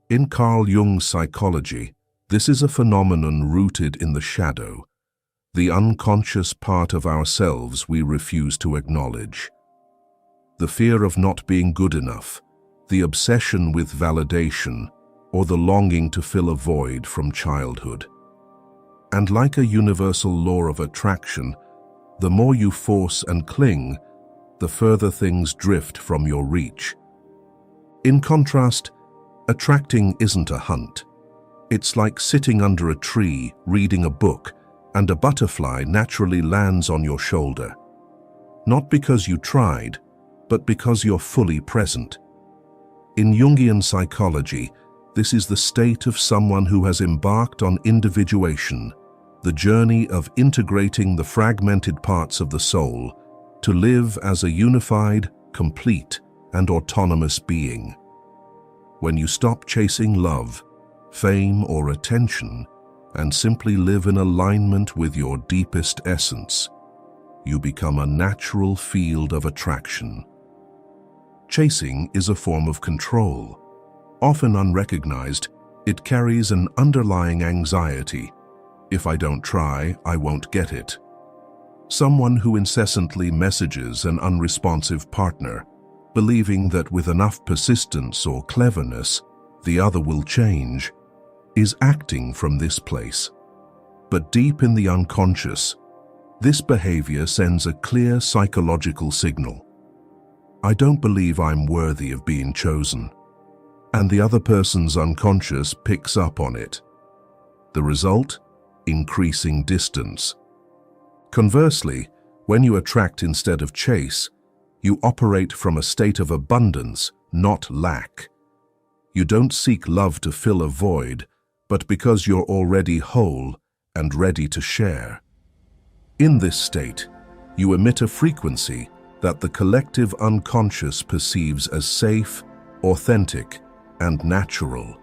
In Carl Jung's psychology, this is a phenomenon rooted in the shadow, the unconscious part of ourselves we refuse to acknowledge. The fear of not being good enough, the obsession with validation, or the longing to fill a void from childhood. And like a universal law of attraction, the more you force and cling, the further things drift from your reach. In contrast, attracting isn't a hunt. It's like sitting under a tree, reading a book, and a butterfly naturally lands on your shoulder. Not because you tried, but because you're fully present. In Jungian psychology, this is the state of someone who has embarked on individuation, the journey of integrating the fragmented parts of the soul to live as a unified, complete, and autonomous being. When you stop chasing love, fame, or attention, and simply live in alignment with your deepest essence, you become a natural field of attraction. Chasing is a form of control. Often unrecognized, it carries an underlying anxiety. If I don't try, I won't get it. Someone who incessantly messages an unresponsive partner, believing that with enough persistence or cleverness, the other will change, is acting from this place. But deep in the unconscious, this behavior sends a clear psychological signal. I don't believe I'm worthy of being chosen. And the other person's unconscious picks up on it. The result? Increasing distance. Conversely, when you attract instead of chase, you operate from a state of abundance, not lack. You don't seek love to fill a void, but because you're already whole and ready to share. In this state, you emit a frequency that the collective unconscious perceives as safe, authentic, and natural.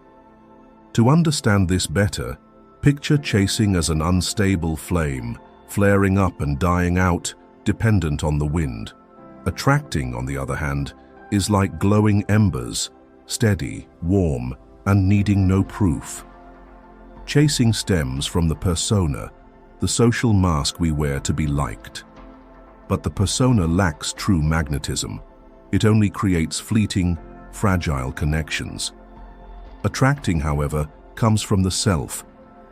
To understand this better, picture chasing as an unstable flame, flaring up and dying out, dependent on the wind. Attracting, on the other hand, is like glowing embers, steady, warm, and needing no proof. Chasing stems from the persona, the social mask we wear to be liked. But the persona lacks true magnetism. It only creates fleeting, fragile connections. Attracting, however, comes from the self,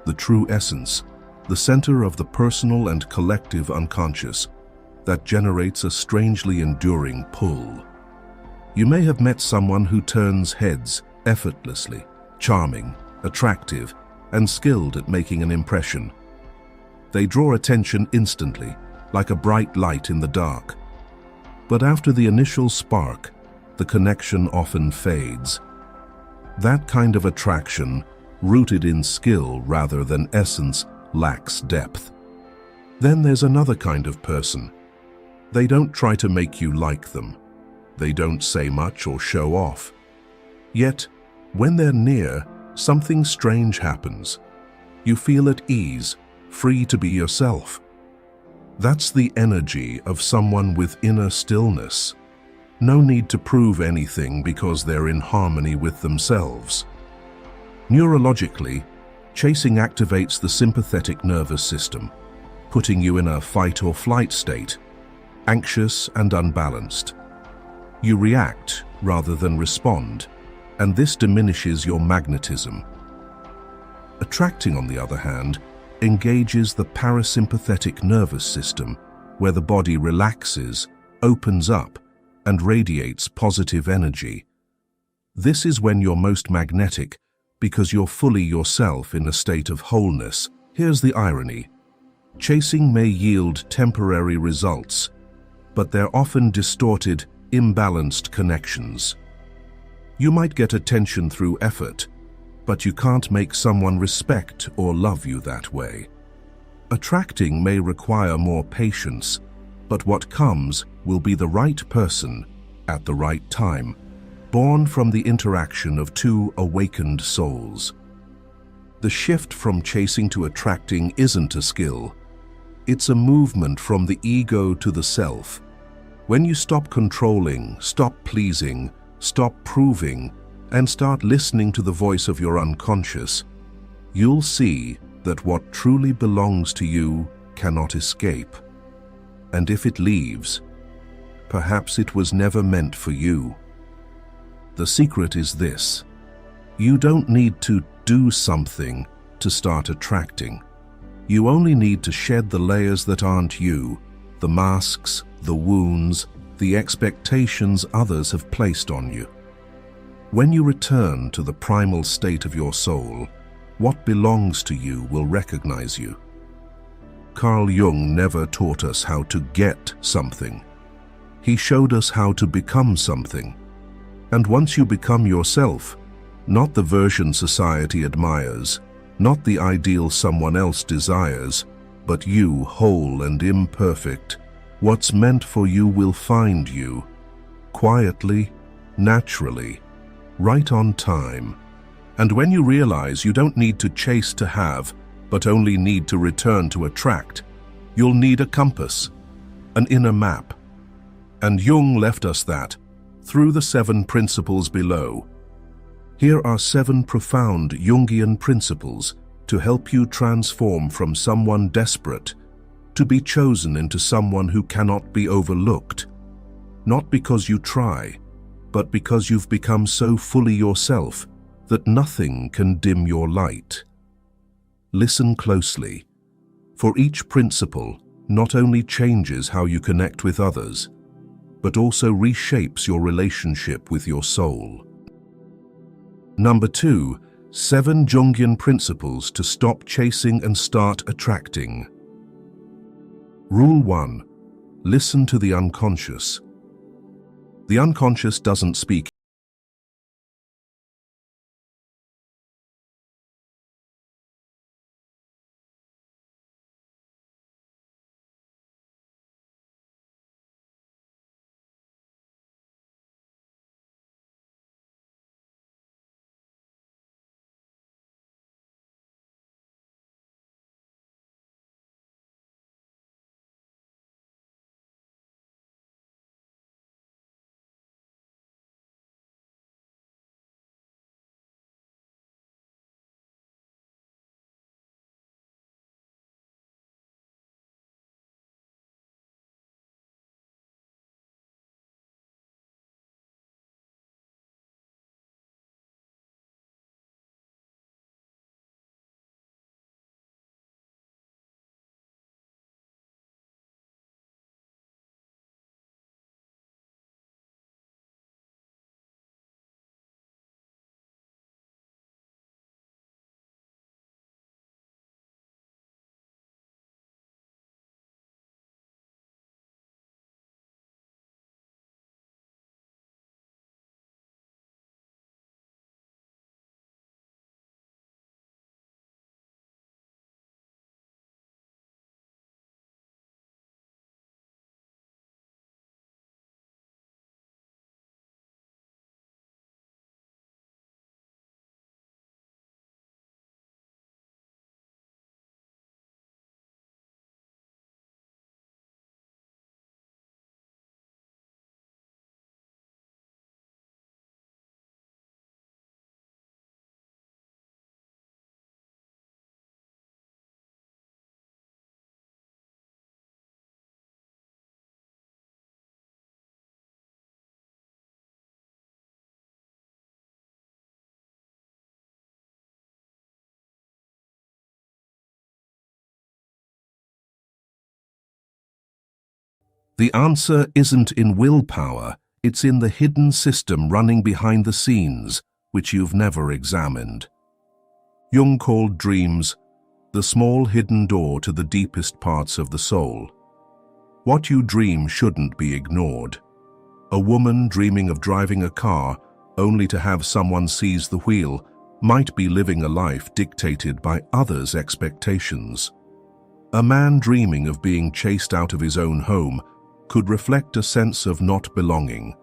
the true essence, the center of the personal and collective unconscious, that generates a strangely enduring pull. You may have met someone who turns heads effortlessly, charming, attractive, and skilled at making an impression. They draw attention instantly, like a bright light in the dark. But after the initial spark, the connection often fades. That kind of attraction, rooted in skill rather than essence, lacks depth. Then there's another kind of person. They don't try to make you like them. They don't say much or show off. Yet, when they're near, something strange happens. You feel at ease, free to be yourself. That's the energy of someone with inner stillness. No need to prove anything because they're in harmony with themselves. Neurologically, chasing activates the sympathetic nervous system, putting you in a fight or flight state, anxious and unbalanced. You react rather than respond, and this diminishes your magnetism. Attracting, on the other hand, engages the parasympathetic nervous system, where the body relaxes, opens up, and radiates positive energy. This is when you're most magnetic, because you're fully yourself in a state of wholeness. Here's the irony. Chasing may yield temporary results, but they're often distorted, imbalanced connections. You might get attention through effort, but you can't make someone respect or love you that way. Attracting may require more patience, but what comes will be the right person at the right time, born from the interaction of two awakened souls. The shift from chasing to attracting isn't a skill. It's a movement from the ego to the self. When you stop controlling, stop pleasing, stop proving, and start listening to the voice of your unconscious, you'll see that what truly belongs to you cannot escape. And if it leaves, perhaps it was never meant for you. The secret is this: you don't need to do something to start attracting. You only need to shed the layers that aren't you, the masks, the wounds, the expectations others have placed on you. When you return to the primal state of your soul, what belongs to you will recognize you. Carl Jung never taught us how to get something. He showed us how to become something. And once you become yourself, not the version society admires, not the ideal someone else desires, but you, whole and imperfect, what's meant for you will find you, quietly, naturally, right on time. And when you realize you don't need to chase to have, but only need to return to attract, you'll need a compass, an inner map. And Jung left us that through the 7 principles below. Here are 7 profound Jungian principles to help you transform from someone desperate to be chosen into someone who cannot be overlooked, not because you try, but because you've become so fully yourself that nothing can dim your light. Listen closely, for each principle not only changes how you connect with others, but also reshapes your relationship with your soul. Number 2, 7 Jungian principles to stop chasing and start attracting. Rule 1. Listen to the unconscious. The unconscious doesn't speak. The answer isn't in willpower, it's in the hidden system running behind the scenes, which you've never examined. Jung called dreams the small hidden door to the deepest parts of the soul. What you dream shouldn't be ignored. A woman dreaming of driving a car only to have someone seize the wheel might be living a life dictated by others' expectations. A man dreaming of being chased out of his own home could reflect a sense of not belonging,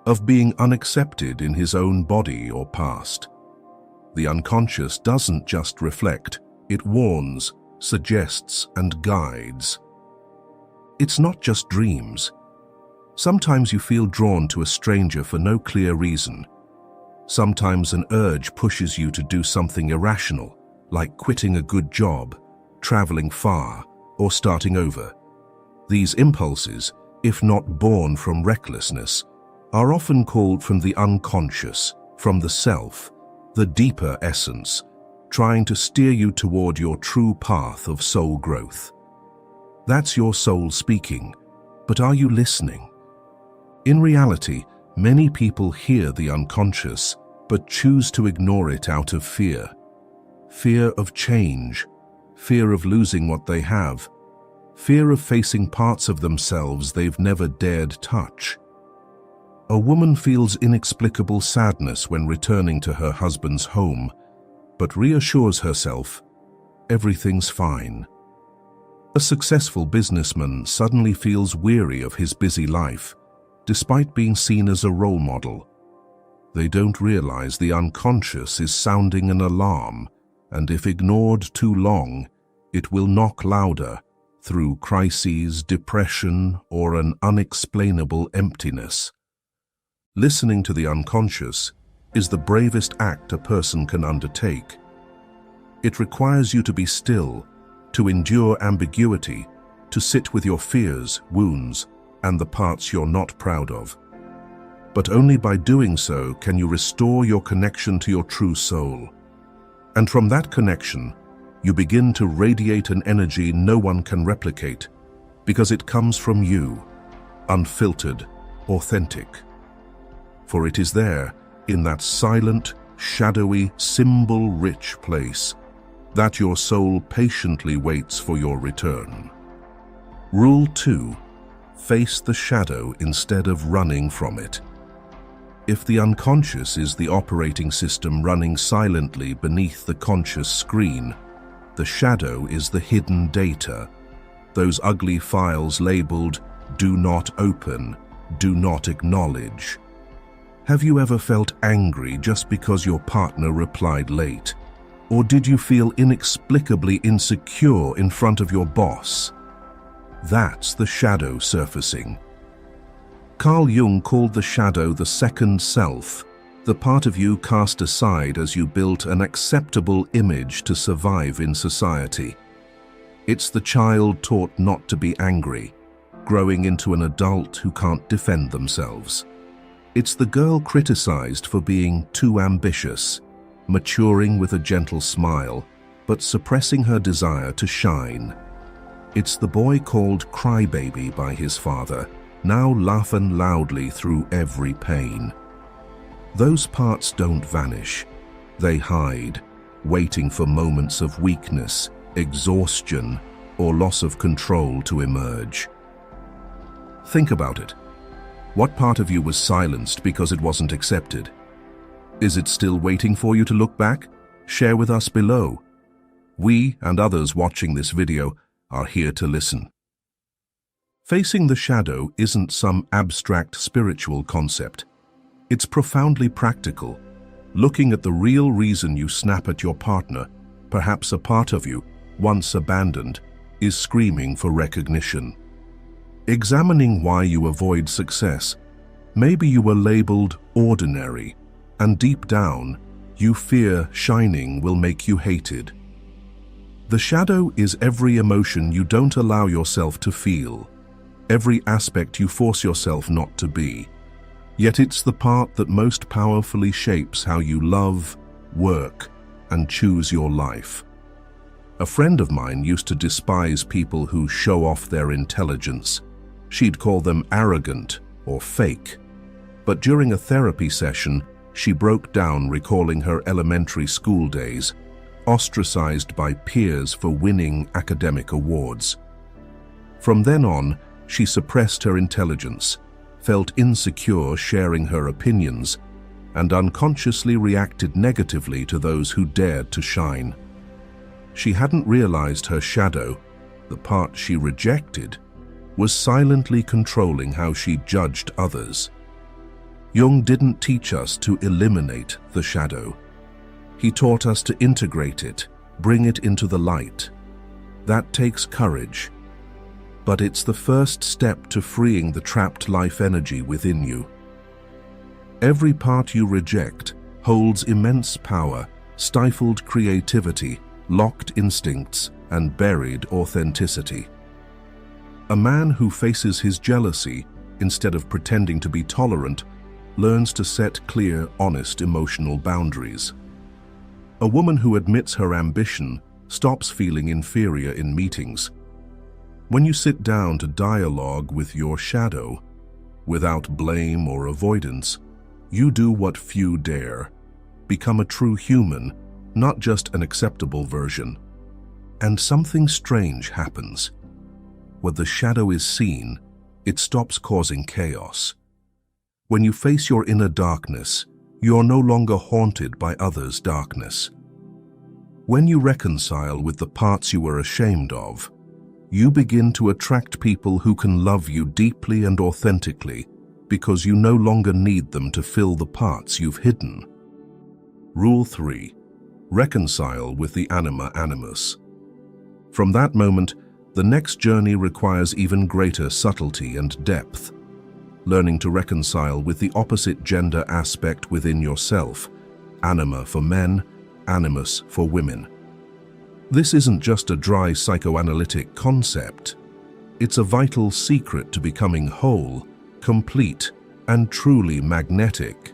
of being unaccepted in his own body or past. The unconscious doesn't just reflect, it warns, suggests, and guides. It's not just dreams. Sometimes you feel drawn to a stranger for no clear reason. Sometimes an urge pushes you to do something irrational, like quitting a good job, traveling far, or starting over. These impulses, if not born from recklessness, are often called from the unconscious, from the self, the deeper essence, trying to steer you toward your true path of soul growth. That's your soul speaking, but are you listening? In reality, many people hear the unconscious, but choose to ignore it out of fear. Fear of change, fear of losing what they have, fear of facing parts of themselves they've never dared touch. A woman feels inexplicable sadness when returning to her husband's home, but reassures herself, everything's fine. A successful businessman suddenly feels weary of his busy life, despite being seen as a role model. They don't realize the unconscious is sounding an alarm, and if ignored too long, it will knock louder through crises, depression, or an unexplainable emptiness. Listening to the unconscious is the bravest act a person can undertake. It requires you to be still, to endure ambiguity, to sit with your fears, wounds, and the parts you're not proud of. But only by doing so can you restore your connection to your true soul. And from that connection, you begin to radiate an energy no one can replicate, because it comes from you, unfiltered, authentic. For it is there, in that silent, shadowy, symbol-rich place, that your soul patiently waits for your return. Rule 2. Face the shadow instead of running from it. If the unconscious is the operating system running silently beneath the conscious screen, the shadow is the hidden data, those ugly files labeled "Do not open," "Do not acknowledge." Have you ever felt angry just because your partner replied late? Or did you feel inexplicably insecure in front of your boss? That's the shadow surfacing. Carl Jung called the shadow the second self, the part of you cast aside as you built an acceptable image to survive in society. It's the child taught not to be angry, growing into an adult who can't defend themselves. It's the girl criticized for being too ambitious, maturing with a gentle smile, but suppressing her desire to shine. It's the boy called crybaby by his father, now laughing loudly through every pain. Those parts don't vanish. They hide, waiting for moments of weakness, exhaustion, or loss of control to emerge. Think about it. What part of you was silenced because it wasn't accepted? Is it still waiting for you to look back? Share with us below. We and others watching this video are here to listen. Facing the shadow isn't some abstract spiritual concept. It's profoundly practical, looking at the real reason you snap at your partner. Perhaps a part of you, once abandoned, is screaming for recognition. Examining why you avoid success. Maybe you were labeled ordinary, and deep down, you fear shining will make you hated. The shadow is every emotion you don't allow yourself to feel, every aspect you force yourself not to be. Yet it's the part that most powerfully shapes how you love, work, and choose your life. A friend of mine used to despise people who show off their intelligence. She'd call them arrogant or fake. But during a therapy session, she broke down recalling her elementary school days, ostracized by peers for winning academic awards. From then on, she suppressed her intelligence, felt insecure sharing her opinions, and unconsciously reacted negatively to those who dared to shine. She hadn't realized her shadow, the part she rejected, was silently controlling how she judged others. Jung didn't teach us to eliminate the shadow. He taught us to integrate it, bring it into the light. That takes courage, but it's the first step to freeing the trapped life energy within you. Every part you reject, holds immense power, stifled creativity, locked instincts, and buried authenticity. A man who faces his jealousy instead of pretending to be tolerant learns to set clear, honest emotional boundaries. A woman who admits her ambition stops feeling inferior in meetings. When you sit down to dialogue with your shadow, without blame or avoidance, you do what few dare. Become a true human, not just an acceptable version. And something strange happens. When the shadow is seen, it stops causing chaos. When you face your inner darkness, you are no longer haunted by others' darkness. When you reconcile with the parts you were ashamed of, you begin to attract people who can love you deeply and authentically because you no longer need them to fill the parts you've hidden. Rule 3. Reconcile with the anima animus. From that moment, the next journey requires even greater subtlety and depth. Learning to reconcile with the opposite gender aspect within yourself, anima for men, animus for women. This isn't just a dry psychoanalytic concept. It's a vital secret to becoming whole, complete, and truly magnetic.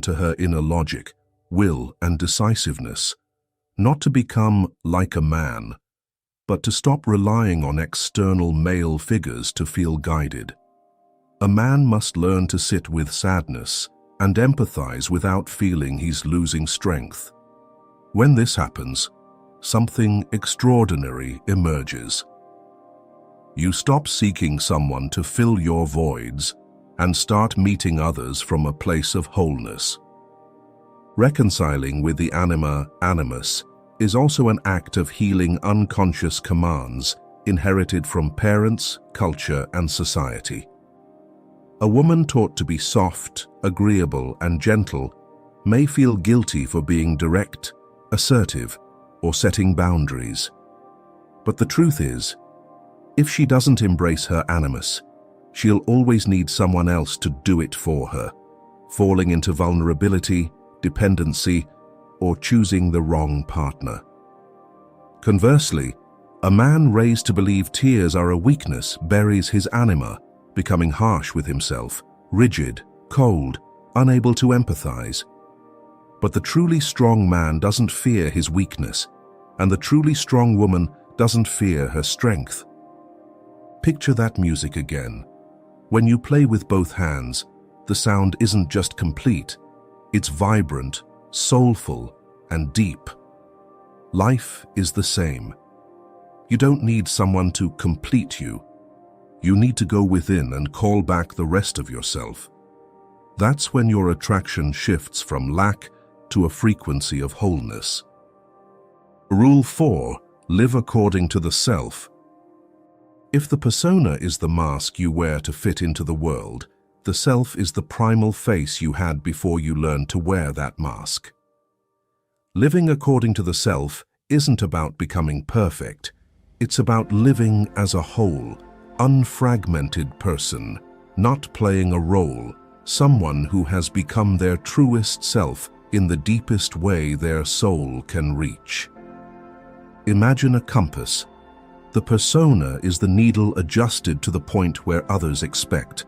To her inner logic, will, and decisiveness, not to become like a man, but to stop relying on external male figures to feel guided. A man must learn to sit with sadness and empathize without feeling he's losing strength. When this happens, something extraordinary emerges. You stop seeking someone to fill your voids and start meeting others from a place of wholeness. Reconciling with the anima animus is also an act of healing unconscious commands inherited from parents, culture, and society. A woman taught to be soft, agreeable, and gentle may feel guilty for being direct, assertive, or setting boundaries. But the truth is, if she doesn't embrace her animus, she'll always need someone else to do it for her, falling into vulnerability, dependency, or choosing the wrong partner. Conversely, a man raised to believe tears are a weakness buries his anima, becoming harsh with himself, rigid, cold, unable to empathize. But the truly strong man doesn't fear his weakness, and the truly strong woman doesn't fear her strength. Picture that music again. When you play with both hands, the sound isn't just complete, it's vibrant, soulful, and deep. Life is the same. You don't need someone to complete you. You need to go within and call back the rest of yourself. That's when your attraction shifts from lack to a frequency of wholeness. Rule 4. Live according to the self. If the persona is the mask you wear to fit into the world, the self is the primal face you had before you learned to wear that mask. Living according to the self isn't about becoming perfect. It's about living as a whole, unfragmented person, not playing a role, someone who has become their truest self in the deepest way their soul can reach. Imagine a compass. The persona is the needle adjusted to the point where others expect.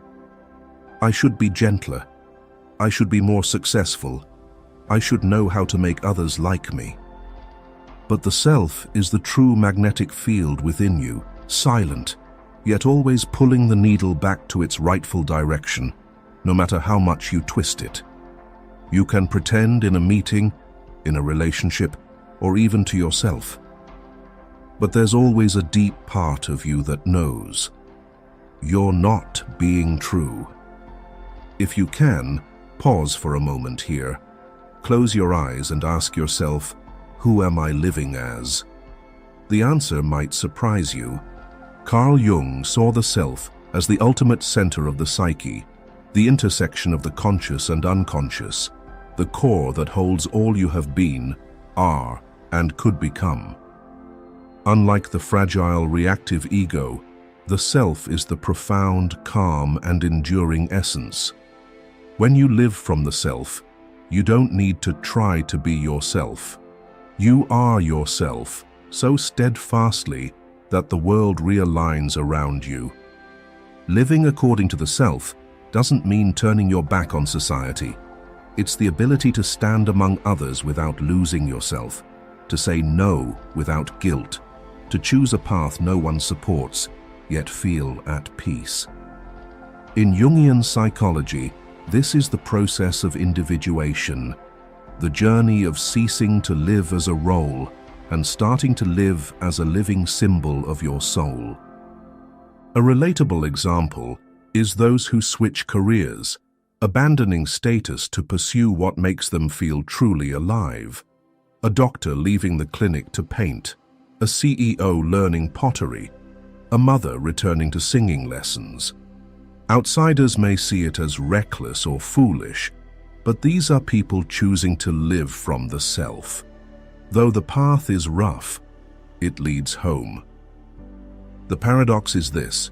I should be gentler. I should be more successful. I should know how to make others like me. But the self is the true magnetic field within you, silent, yet always pulling the needle back to its rightful direction, no matter how much you twist it. You can pretend in a meeting, in a relationship, or even to yourself. But there's always a deep part of you that knows. You're not being true. If you can, pause for a moment here. Close your eyes and ask yourself, who am I living as? The answer might surprise you. Carl Jung saw the self as the ultimate center of the psyche, the intersection of the conscious and unconscious, the core that holds all you have been, are, and could become. Unlike the fragile, reactive ego, the self is the profound, calm, and enduring essence. When you live from the self, you don't need to try to be yourself. You are yourself so steadfastly that the world realigns around you. Living according to the self doesn't mean turning your back on society. It's the ability to stand among others without losing yourself, to say no without guilt, to choose a path no one supports, yet feel at peace. In Jungian psychology, this is the process of individuation, the journey of ceasing to live as a role and starting to live as a living symbol of your soul. A relatable example is those who switch careers, abandoning status to pursue what makes them feel truly alive. A doctor leaving the clinic to paint, a CEO learning pottery, a mother returning to singing lessons. Outsiders may see it as reckless or foolish, but these are people choosing to live from the self. Though the path is rough, it leads home. The paradox is this: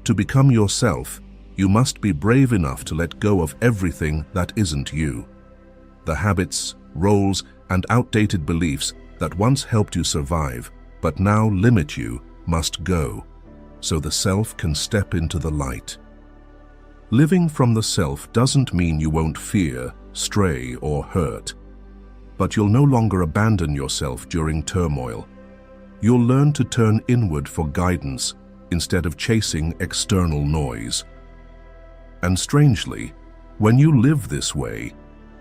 to become yourself, you must be brave enough to let go of everything that isn't you. The habits, roles, and outdated beliefs that once helped you survive, but now limit you, must go, so the self can step into the light. Living from the self doesn't mean you won't fear, stray, or hurt. But you'll no longer abandon yourself during turmoil. You'll learn to turn inward for guidance instead of chasing external noise. And strangely, when you live this way,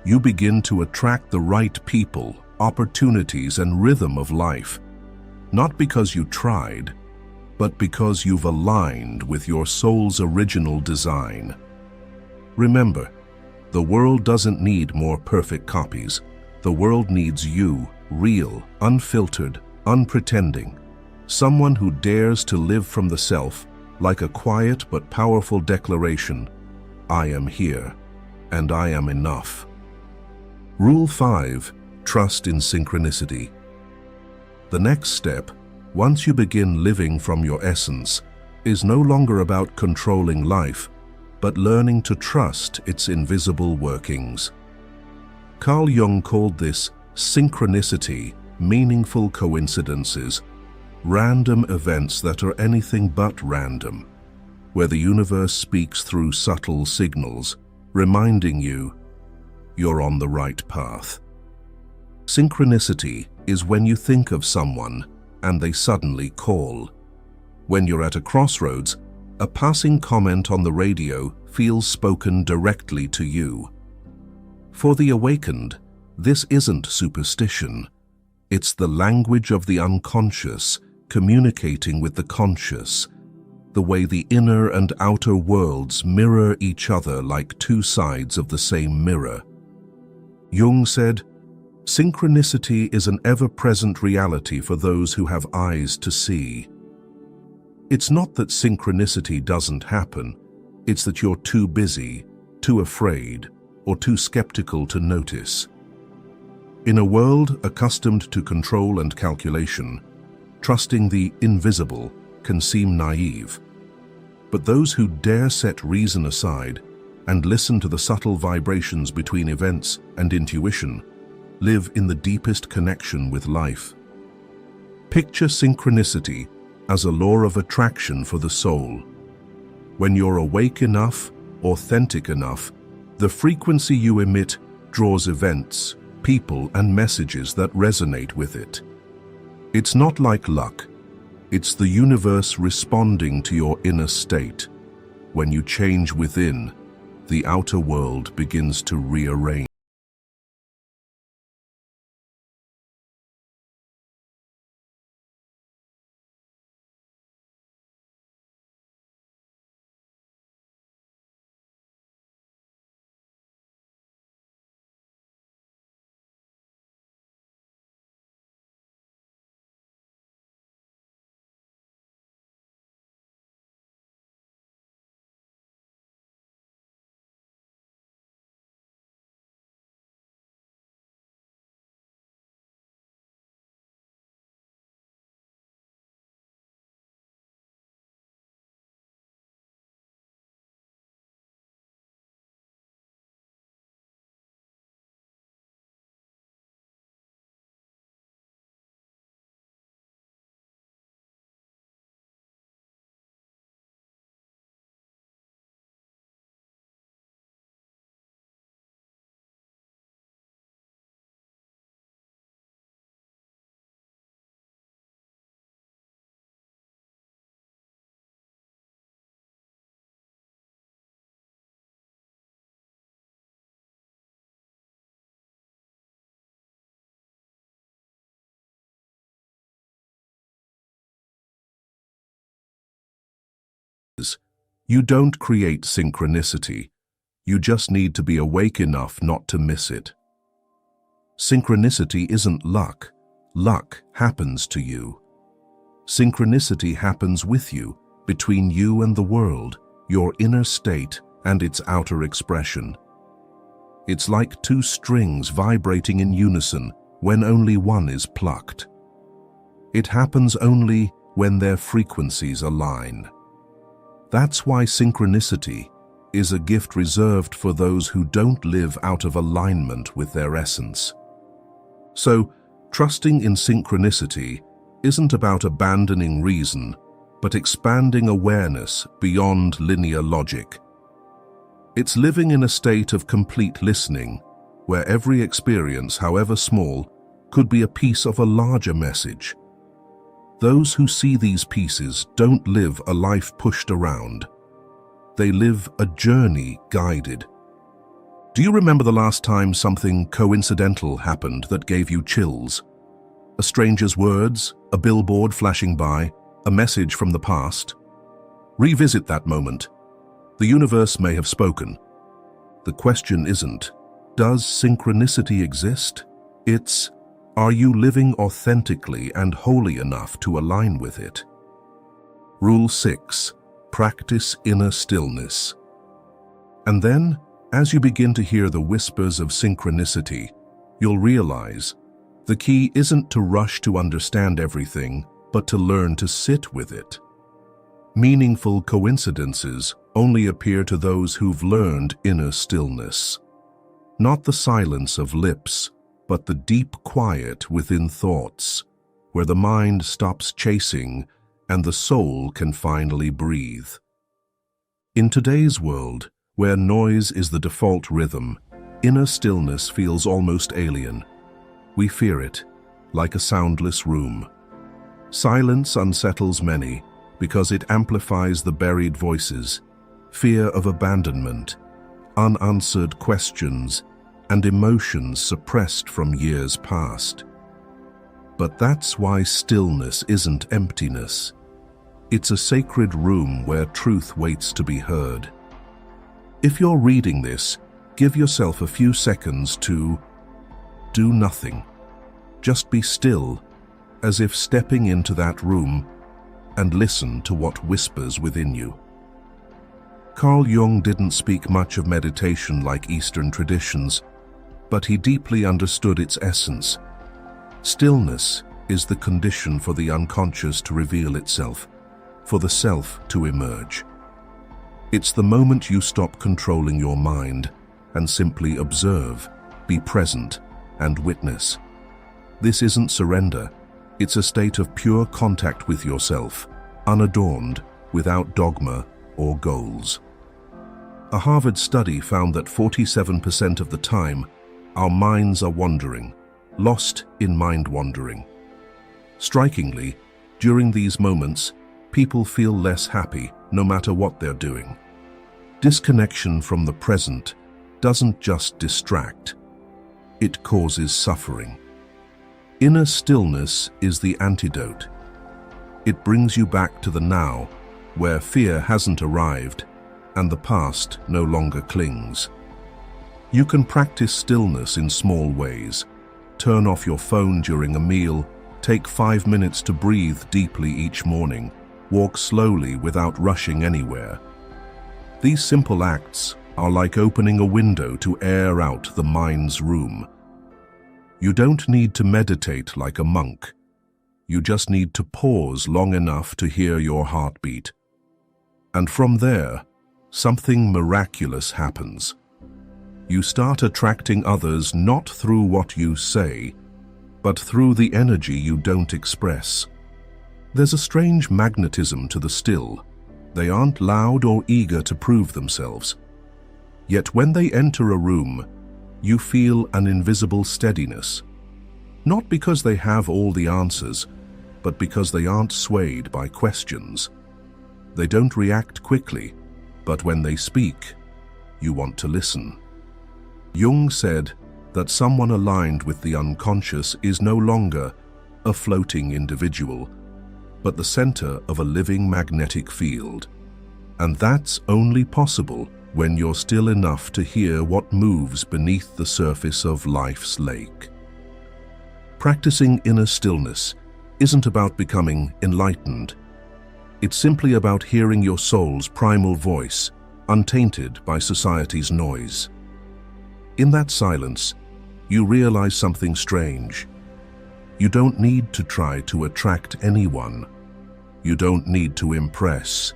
you begin to attract the right people, opportunities, and rhythm of life, not because you tried, but because you've aligned with your soul's original design. Remember, the world doesn't need more perfect copies. The world needs you, real, unfiltered, unpretending, someone who dares to live from the self, like a quiet but powerful declaration: I am here, and I am enough. Rule 5. Trust in synchronicity. The next step, once you begin living from your essence, is no longer about controlling life, but learning to trust its invisible workings. Carl Jung called this synchronicity, meaningful coincidences, random events that are anything but random, where the universe speaks through subtle signals, reminding you you're on the right path. Synchronicity is when you think of someone and they suddenly call. When you're at a crossroads, a passing comment on the radio feels spoken directly to you. For the awakened, this isn't superstition. It's the language of the unconscious communicating with the conscious. the way the inner and outer worlds mirror each other like two sides of the same mirror. Jung said, "Synchronicity is an ever-present reality for those who have eyes to see." It's not that synchronicity doesn't happen, it's that you're too busy, too afraid, or too skeptical to notice. In a world accustomed to control and calculation, trusting the invisible can seem naive. But those who dare set reason aside and listen to the subtle vibrations between events and intuition live in the deepest connection with life. Picture synchronicity as a law of attraction for the soul. When you're awake enough, authentic enough, the frequency you emit draws events, people, and messages that resonate with it. It's not like luck. It's the universe responding to your inner state. When you change within, the outer world begins to rearrange. You don't create synchronicity. You just need to be awake enough not to miss it. Synchronicity isn't luck. Luck happens to you. Synchronicity happens with you, between you and the world, your inner state and its outer expression. It's like two strings vibrating in unison when only one is plucked. It happens only when their frequencies align. That's why synchronicity is a gift reserved for those who don't live out of alignment with their essence. So, trusting in synchronicity isn't about abandoning reason, but expanding awareness beyond linear logic. It's living in a state of complete listening, where every experience, however small, could be a piece of a larger message. Those who see these pieces don't live a life pushed around. They live a journey guided. Do you remember the last time something coincidental happened that gave you chills? A stranger's words, a billboard flashing by, a message from the past? Revisit that moment. The universe may have spoken. The question isn't, does synchronicity exist? It's, are you living authentically and wholly enough to align with it? Rule 6. Practice inner stillness. And then, as you begin to hear the whispers of synchronicity, you'll realize the key isn't to rush to understand everything, but to learn to sit with it. Meaningful coincidences only appear to those who've learned inner stillness. Not the silence of lips, but the deep quiet within thoughts, where the mind stops chasing and the soul can finally breathe. In today's world, where noise is the default rhythm, inner stillness feels almost alien. We fear it, like a soundless room. Silence unsettles many because it amplifies the buried voices, fear of abandonment, unanswered questions, and emotions suppressed from years past. But that's why stillness isn't emptiness. It's a sacred room where truth waits to be heard. If you're reading this, give yourself a few seconds to do nothing. Just be still, as if stepping into that room, and listen to what whispers within you. Carl Jung didn't speak much of meditation like Eastern traditions, but he deeply understood its essence. Stillness is the condition for the unconscious to reveal itself, for the self to emerge. It's the moment you stop controlling your mind and simply observe, be present, and witness. This isn't surrender. It's a state of pure contact with yourself, unadorned, without dogma or goals. A Harvard study found that 47% of the time, our minds are wandering, lost in mind-wandering. Strikingly, during these moments, people feel less happy no matter what they're doing. Disconnection from the present doesn't just distract, it causes suffering. Inner stillness is the antidote. It brings you back to the now, where fear hasn't arrived and the past no longer clings. You can practice stillness in small ways. Turn off your phone during a meal, take 5 minutes to breathe deeply each morning, walk slowly without rushing anywhere. These simple acts are like opening a window to air out the mind's room. You don't need to meditate like a monk. You just need to pause long enough to hear your heartbeat. And from there, something miraculous happens. You start attracting others not through what you say, but through the energy you don't express. There's a strange magnetism to the still. They aren't loud or eager to prove themselves. Yet when they enter a room, you feel an invisible steadiness. Not because they have all the answers, but because they aren't swayed by questions. They don't react quickly, but when they speak, you want to listen. Jung said that someone aligned with the unconscious is no longer a floating individual, but the center of a living magnetic field. And that's only possible when you're still enough to hear what moves beneath the surface of life's lake. Practicing inner stillness isn't about becoming enlightened. It's simply about hearing your soul's primal voice, untainted by society's noise. In that silence, you realize something strange. You don't need to try to attract anyone. You don't need to impress.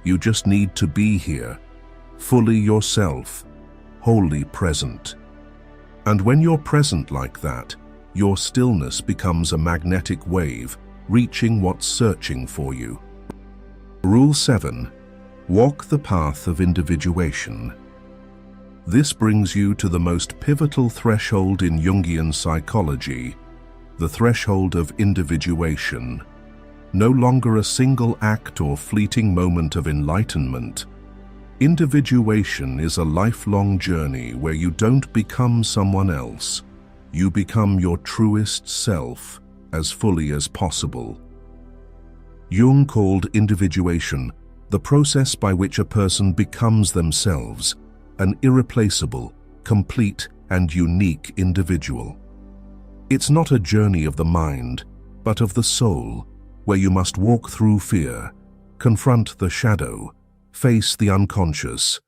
You just need to be here, fully yourself, wholly present. And when you're present like that, your stillness becomes a magnetic wave, reaching what's searching for you. Rule 7. Walk the path of individuation. This brings you to the most pivotal threshold in Jungian psychology, the threshold of individuation. No longer a single act or fleeting moment of enlightenment. Individuation is a lifelong journey where you don't become someone else. You become your truest self as fully as possible. Jung called individuation the process by which a person becomes themselves, an irreplaceable, complete, and unique individual. It's not a journey of the mind, but of the soul, where you must walk through fear, confront the shadow, face the unconscious,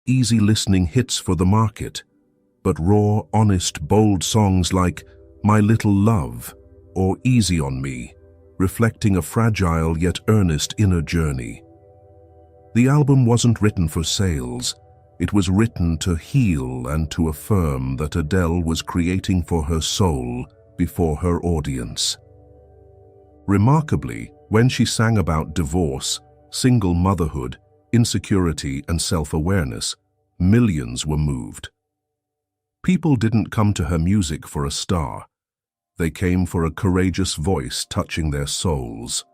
easy listening hits for the market, but raw, honest, bold songs like My Little Love or Easy on Me, reflecting a fragile yet earnest inner journey. The album wasn't written for sales. It was written to heal and to affirm that Adele was creating for her soul before her audience. Remarkably, when she sang about divorce, single motherhood, insecurity, and self-awareness, millions were moved. People didn't come to her music for a star. They came for a courageous voice touching their souls.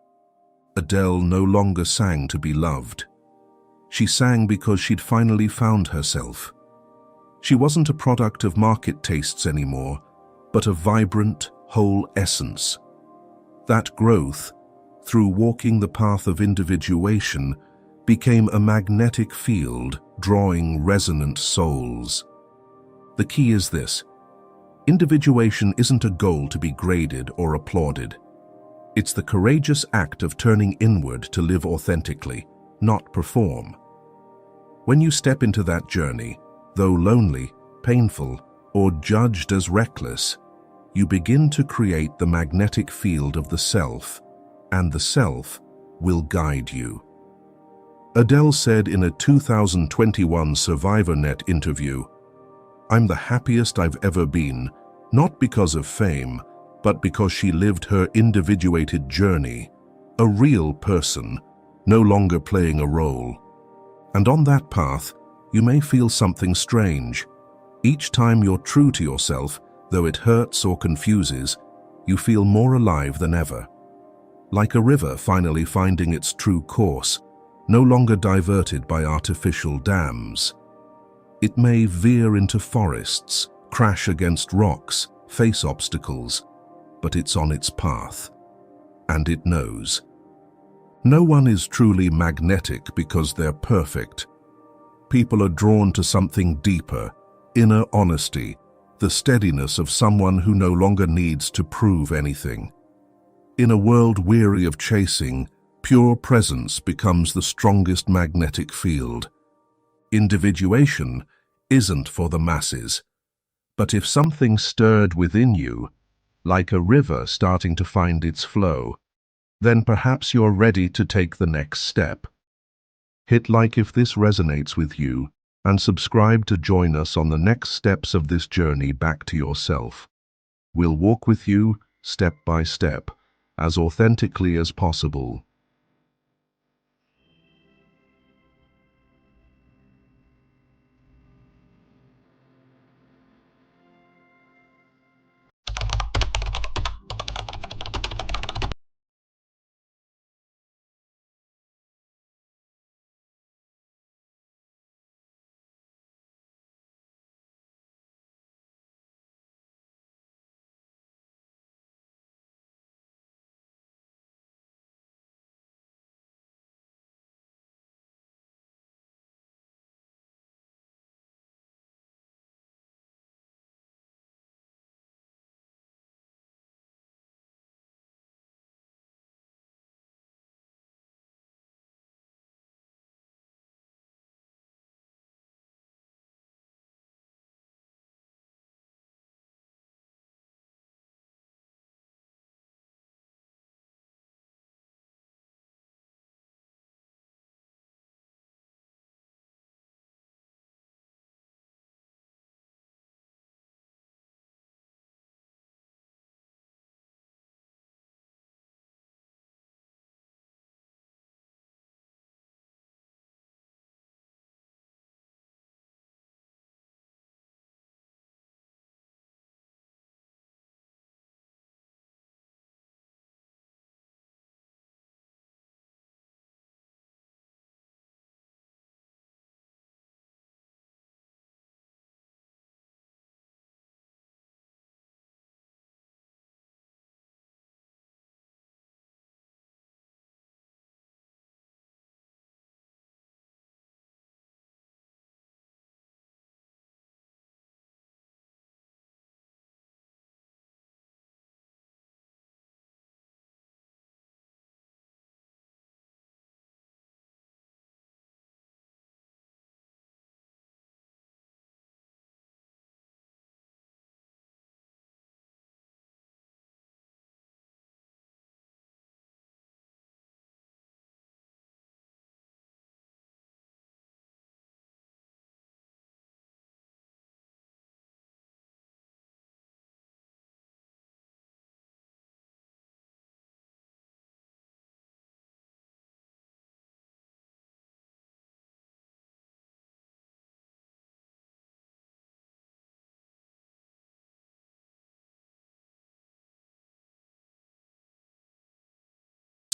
Adele no longer sang to be loved. She sang because she'd finally found herself. She wasn't a product of market tastes anymore, but a vibrant, whole essence. That growth, through walking the path of individuation, became a magnetic field drawing resonant souls. The key is this: individuation isn't a goal to be graded or applauded. It's the courageous act of turning inward to live authentically, not perform. When you step into that journey, though lonely, painful, or judged as reckless, you begin to create the magnetic field of the self, and the self will guide you. Adele said in a 2021 SurvivorNet interview, "I'm the happiest I've ever been, not because of fame, but because she lived her individuated journey, a real person, no longer playing a role." And on that path, you may feel something strange. Each time you're true to yourself, though it hurts or confuses, you feel more alive than ever. Like a river finally finding its true course, no longer diverted by artificial dams. It may veer into forests, crash against rocks, face obstacles, but it's on its path. And it knows. No one is truly magnetic because they're perfect. People are drawn to something deeper, inner honesty, the steadiness of someone who no longer needs to prove anything. In a world weary of chasing, pure presence becomes the strongest magnetic field. Individuation isn't for the masses. But if something stirred within you, like a river starting to find its flow, then perhaps you're ready to take the next step. Hit like if this resonates with you, and subscribe to join us on the next steps of this journey back to yourself. We'll walk with you, step by step, as authentically as possible.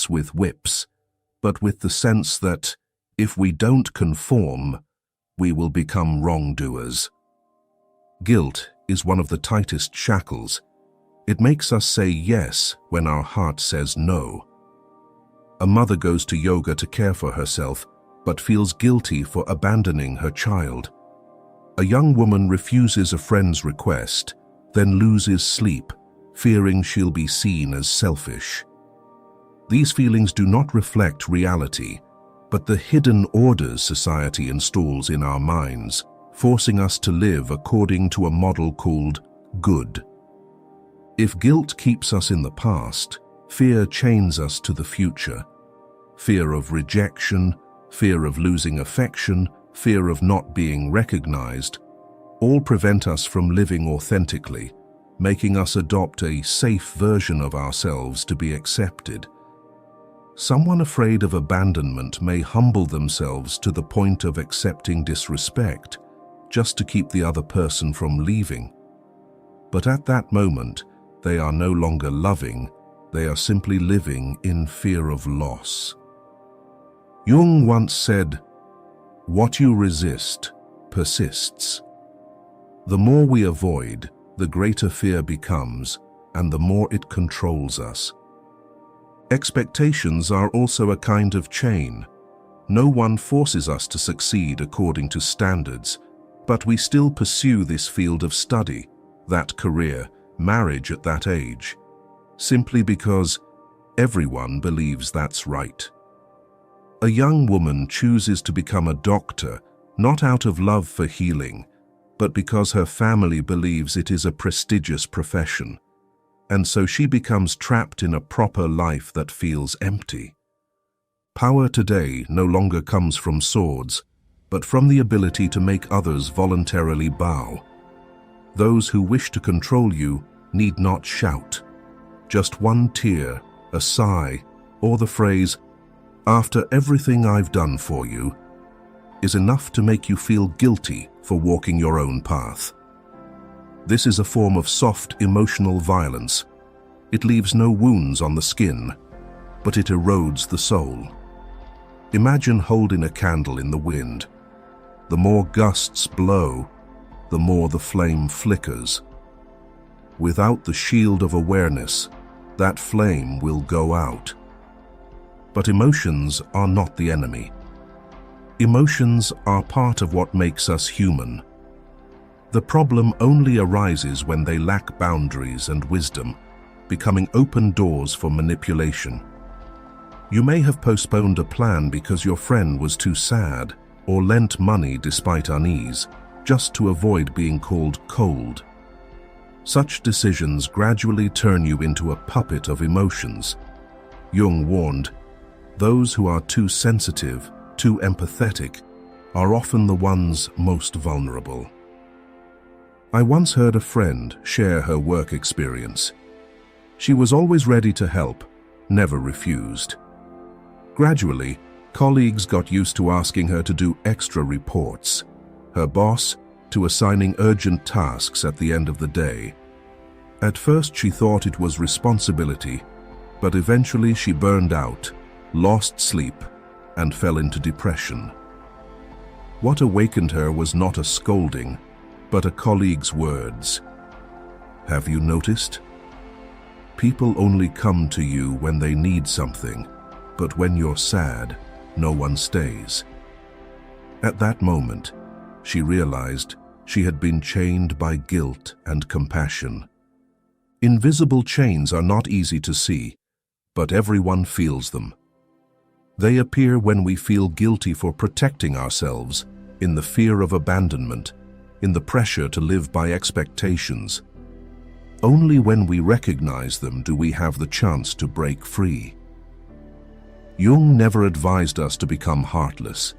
us with whips, but with the sense that, if we don't conform, we will become wrongdoers. Guilt is one of the tightest shackles. It makes us say yes when our heart says no. A mother goes to yoga to care for herself, but feels guilty for abandoning her child. A young woman refuses a friend's request, then loses sleep, fearing she'll be seen as selfish. These feelings do not reflect reality, but the hidden orders society installs in our minds, forcing us to live according to a model called good. If guilt keeps us in the past, fear chains us to the future. Fear of rejection, fear of losing affection, fear of not being recognized, all prevent us from living authentically, making us adopt a safe version of ourselves to be accepted. Someone afraid of abandonment may humble themselves to the point of accepting disrespect, just to keep the other person from leaving. But at that moment, they are no longer loving, they are simply living in fear of loss. Jung once said, "What you resist persists." The more we avoid, the greater fear becomes, and the more it controls us. Expectations are also a kind of chain. No one forces us to succeed according to standards, but we still pursue this field of study, that career, marriage at that age, simply because everyone believes that's right. A young woman chooses to become a doctor, not out of love for healing, but because her family believes it is a prestigious profession, and so she becomes trapped in a proper life that feels empty. Power today no longer comes from swords, but from the ability to make others voluntarily bow. Those who wish to control you need not shout. Just one tear, a sigh, or the phrase, "After everything I've done for you," is enough to make you feel guilty for walking your own path. This is a form of soft emotional violence. It leaves no wounds on the skin, but it erodes the soul. Imagine holding a candle in the wind. The more gusts blow, the more the flame flickers. Without the shield of awareness, that flame will go out. But emotions are not the enemy. Emotions are part of what makes us human. The problem only arises when they lack boundaries and wisdom, becoming open doors for manipulation. You may have postponed a plan because your friend was too sad, or lent money despite unease, just to avoid being called cold. Such decisions gradually turn you into a puppet of emotions. Jung warned, those who are too sensitive, too empathetic, are often the ones most vulnerable. I once heard a friend share her work experience. She was always ready to help, never refused. Gradually, colleagues got used to asking her to do extra reports, her boss to assigning urgent tasks at the end of the day. At first she thought it was responsibility, but eventually she burned out, lost sleep, and fell into depression. What awakened her was not a scolding, but a colleague's words. "Have you noticed? People only come to you when they need something, but when you're sad, no one stays." At that moment, she realized she had been chained by guilt and compassion. Invisible chains are not easy to see, but everyone feels them. They appear when we feel guilty for protecting ourselves, in the fear of abandonment, in the pressure to live by expectations. Only when we recognize them do we have the chance to break free. Jung never advised us to become heartless.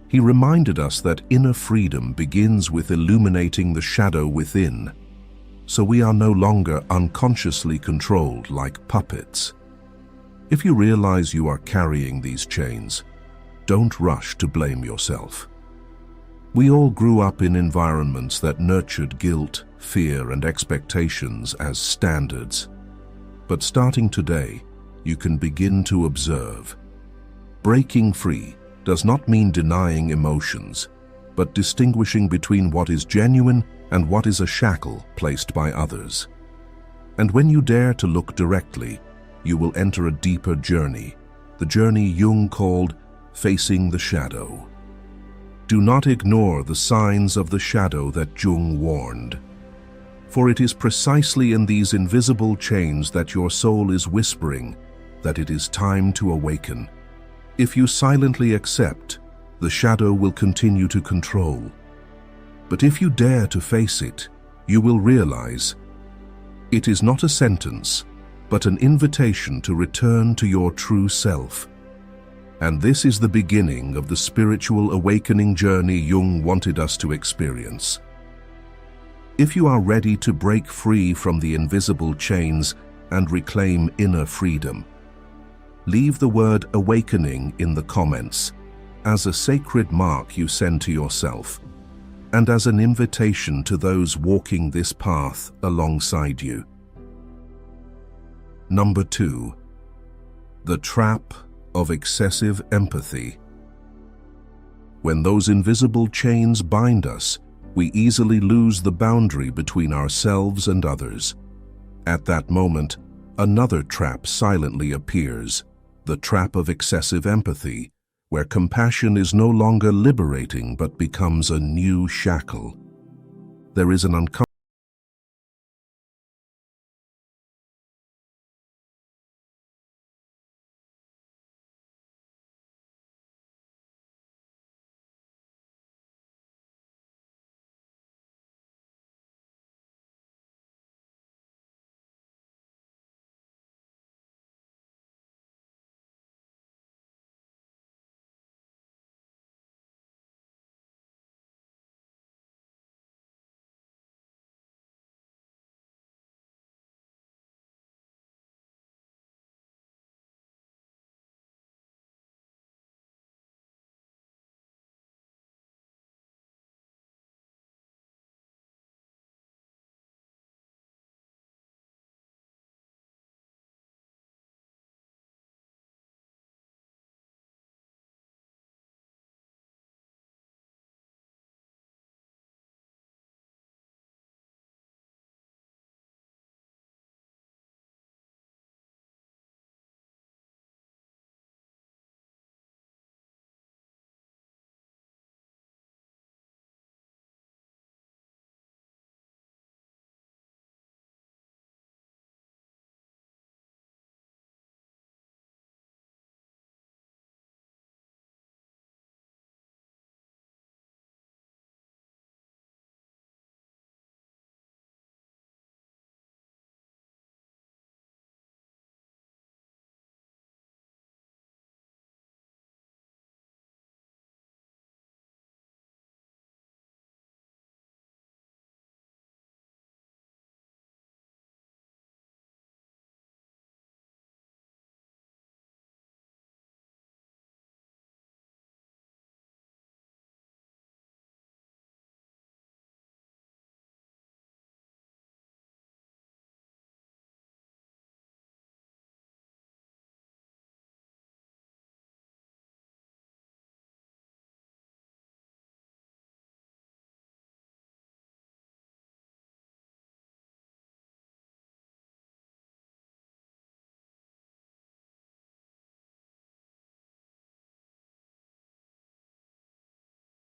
He reminded us that inner freedom begins with illuminating the shadow within, so we are no longer unconsciously controlled like puppets. If you realize you are carrying these chains, don't rush to blame yourself. We all grew up in environments that nurtured guilt, fear, and expectations as standards. But starting today, you can begin to observe. Breaking free does not mean denying emotions, but distinguishing between what is genuine and what is a shackle placed by others. And when you dare to look directly, you will enter a deeper journey, the journey Jung called facing the shadow. Do not ignore the signs of the shadow that Jung warned, for it is precisely in these invisible chains that your soul is whispering that it is time to awaken. If you silently accept, the shadow will continue to control. But if you dare to face it, you will realize it is not a sentence, but an invitation to return to your true self. And this is the beginning of the spiritual awakening journey Jung wanted us to experience. If you are ready to break free from the invisible chains and reclaim inner freedom, leave the word awakening in the comments as a sacred mark you send to yourself and as an invitation to those walking this path alongside you. Number 2. The trap of excessive empathy. When those invisible chains bind us, we easily lose the boundary between ourselves and others. At that moment, another trap silently appears, the trap of excessive empathy, where compassion is no longer liberating but becomes a new shackle. There is an uncomfortable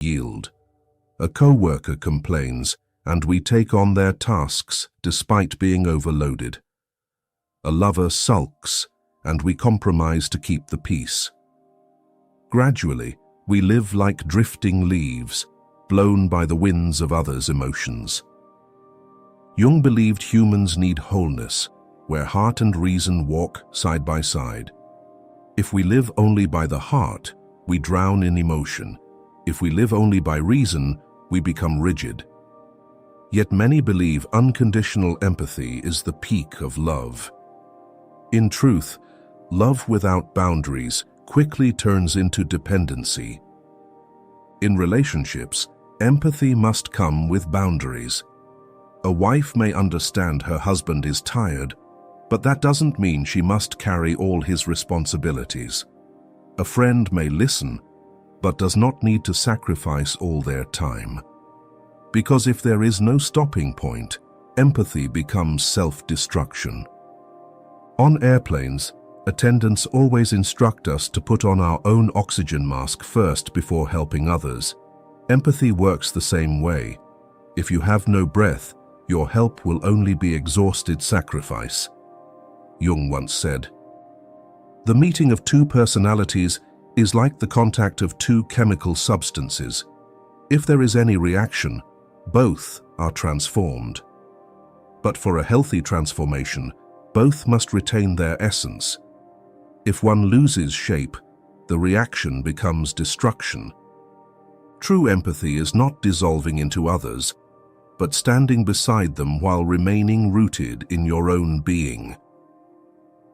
yield. A co-worker complains, and we take on their tasks despite being overloaded. A lover sulks, and we compromise to keep the peace. Gradually, we live like drifting leaves, blown by the winds of others' emotions. Jung believed humans need wholeness, where heart and reason walk side by side. If we live only by the heart, we drown in emotion. If we live only by reason, we become rigid. Yet many believe unconditional empathy is the peak of love. In truth, love without boundaries quickly turns into dependency. In relationships, empathy must come with boundaries. A wife may understand her husband is tired, But that doesn't mean she must carry all his responsibilities. A friend may listen, but does not need to sacrifice all their time. Because if there is no stopping point, empathy becomes self-destruction. On airplanes, attendants always instruct us to put on our own oxygen mask first before helping others. Empathy works the same way. If you have no breath, your help will only be exhausted sacrifice. Jung once said, "The meeting of two personalities is like the contact of two chemical substances. If there is any reaction, both are transformed. But for a healthy transformation, both must retain their essence. If one loses shape, the reaction becomes destruction." True empathy is not dissolving into others, but standing beside them while remaining rooted in your own being.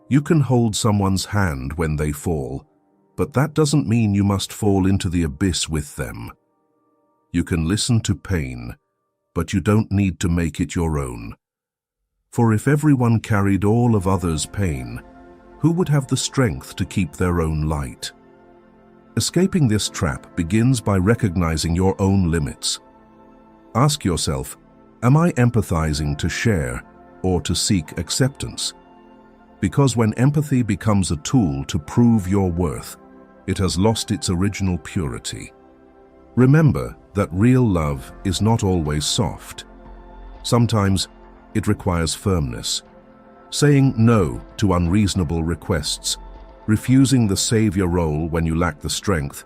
You can hold someone's hand when they fall, but that doesn't mean you must fall into the abyss with them. You can listen to pain, but you don't need to make it your own. For if everyone carried all of others' pain, who would have the strength to keep their own light? Escaping this trap begins by recognizing your own limits. Ask yourself, am I empathizing to share or to seek acceptance? Because when empathy becomes a tool to prove your worth, it has lost its original purity. Remember that real love is not always soft. Sometimes it requires firmness. Saying no to unreasonable requests, refusing the savior role when you lack the strength,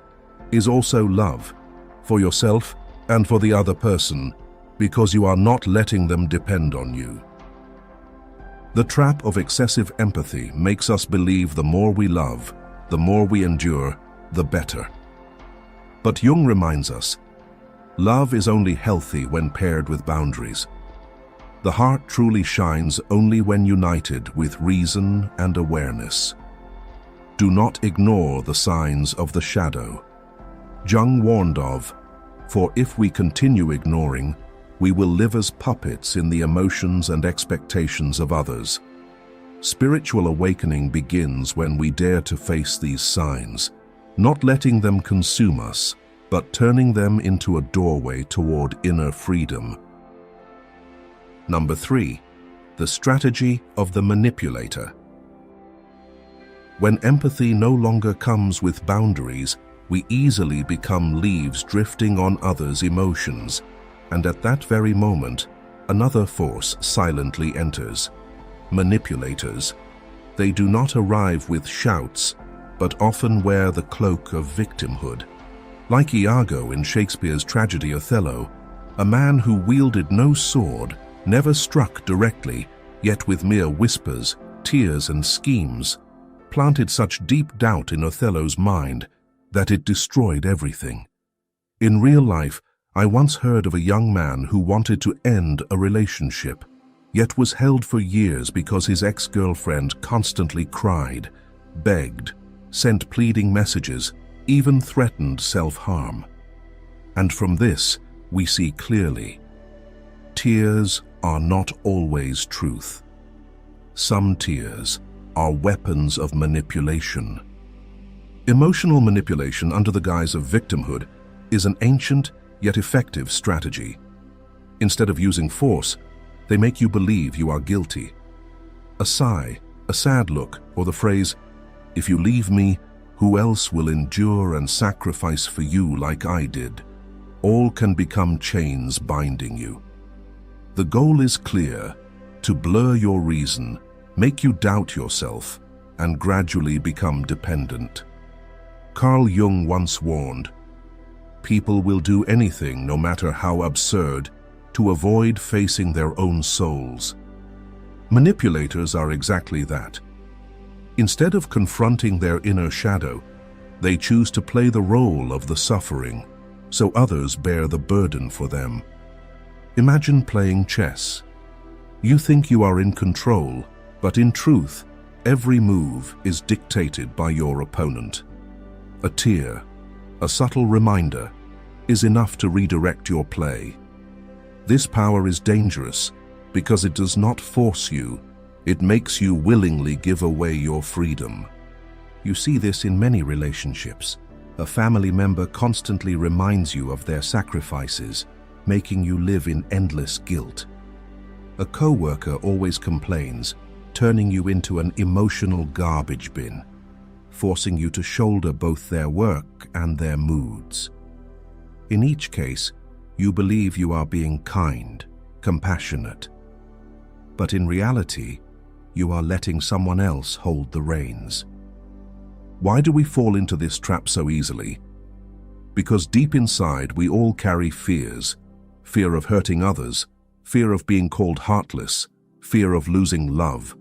is also love, for yourself and for the other person, because you are not letting them depend on you. The trap of excessive empathy makes us believe the more we love, the more we endure, the better. But Jung reminds us, love is only healthy when paired with boundaries. The heart truly shines only when united with reason and awareness. Do not ignore the signs of the shadow. Jung warned of, "For if we continue ignoring, we will live as puppets in the emotions and expectations of others." Spiritual awakening begins when we dare to face these signs, not letting them consume us, but turning them into a doorway toward inner freedom. Number 3, the strategy of the manipulator. When empathy no longer comes with boundaries, we easily become leaves drifting on others' emotions, and at that very moment, another force silently enters. Manipulators. They do not arrive with shouts, but often wear the cloak of victimhood. Like Iago in Shakespeare's tragedy Othello, a man who wielded no sword, never struck directly, yet with mere whispers, tears and schemes, planted such deep doubt in Othello's mind that it destroyed everything. In real life, I once heard of a young man who wanted to end a relationship, yet was held for years because his ex-girlfriend constantly cried, begged, sent pleading messages, even threatened self-harm. And from this, we see clearly, tears are not always truth. Some tears are weapons of manipulation. Emotional manipulation under the guise of victimhood is an ancient yet effective strategy. Instead of using force, they make you believe you are guilty. A sigh, a sad look, or the phrase, "If you leave me, who else will endure and sacrifice for you like I did?" all can become chains binding you. The goal is clear: to blur your reason, make you doubt yourself, and gradually become dependent. Carl Jung once warned, "People will do anything, no matter how absurd, to avoid facing their own souls." Manipulators are exactly that. Instead of confronting their inner shadow, they choose to play the role of the suffering, so others bear the burden for them. Imagine playing chess. You think you are in control, but in truth, every move is dictated by your opponent. A tear, a subtle reminder, is enough to redirect your play. This power is dangerous because it does not force you, It makes you willingly give away your freedom. You see this in many relationships. A family member constantly reminds you of their sacrifices, making you live in endless guilt. A coworker always complains, turning you into an emotional garbage bin, forcing you to shoulder both their work and their moods. In each case, you believe you are being kind, compassionate. But in reality, you are letting someone else hold the reins. Why do we fall into this trap so easily? Because deep inside we all carry fears. Fear of hurting others, fear of being called heartless, fear of losing love.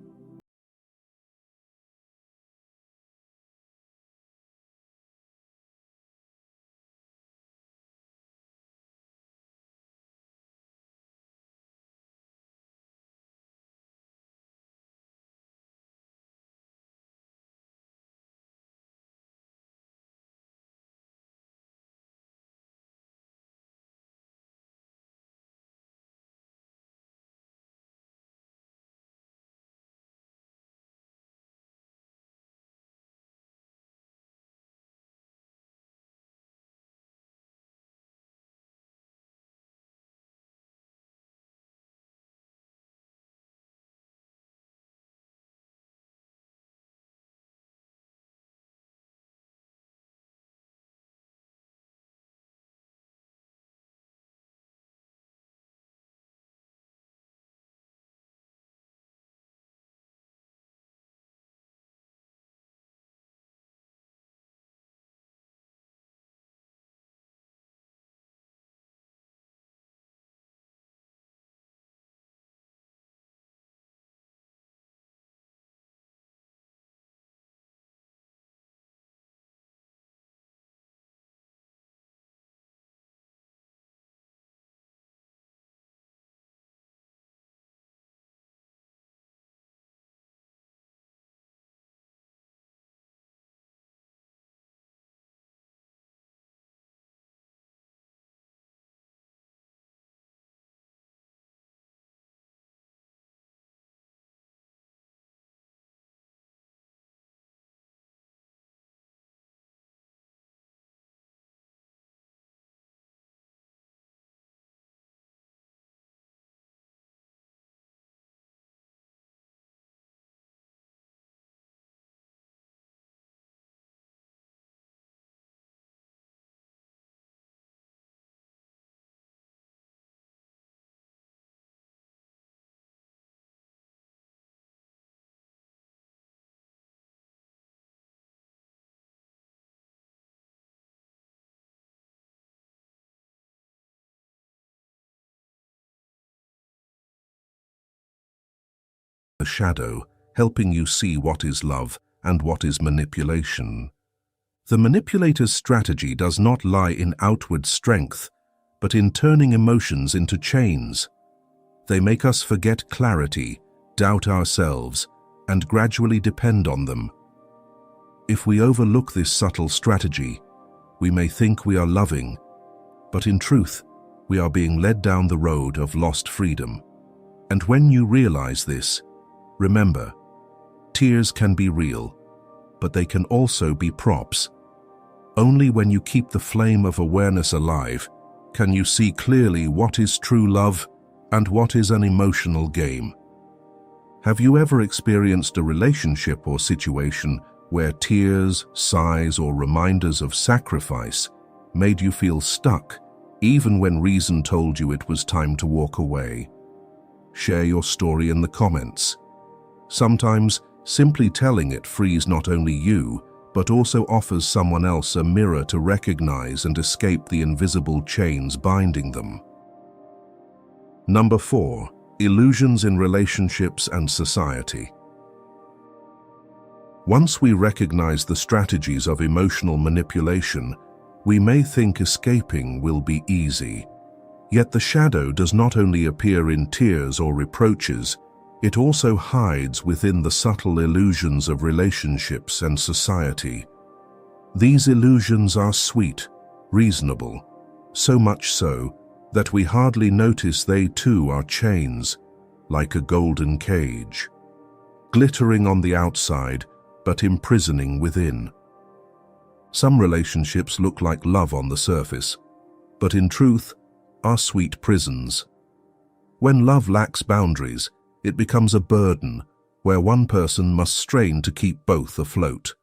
The shadow, helping you see what is love and what is manipulation. The manipulator's strategy does not lie in outward strength, but in turning emotions into chains. They make us forget clarity, doubt ourselves, and gradually depend on them. If we overlook this subtle strategy, we may think we are loving, but in truth, we are being led down the road of lost freedom. And when you realize this, remember, tears can be real, but they can also be props. Only when you keep the flame of awareness alive can you see clearly what is true love and what is an emotional game. Have you ever experienced a relationship or situation where tears, sighs, or reminders of sacrifice made you feel stuck, even when reason told you it was time to walk away? Share your story in the comments. Sometimes, simply telling it frees not only you, but also offers someone else a mirror to recognize and escape the invisible chains binding them. Number 4. Illusions in relationships and society. Once we recognize the strategies of emotional manipulation, we may think escaping will be easy. Yet the shadow does not only appear in tears or reproaches, it also hides within the subtle illusions of relationships and society. These illusions are sweet, reasonable, so much so that we hardly notice they too are chains, like a golden cage. glittering on the outside, but imprisoning within. Some relationships look like love on the surface, but in truth are sweet prisons. When love lacks boundaries, it becomes a burden where one person must strain to keep both afloat.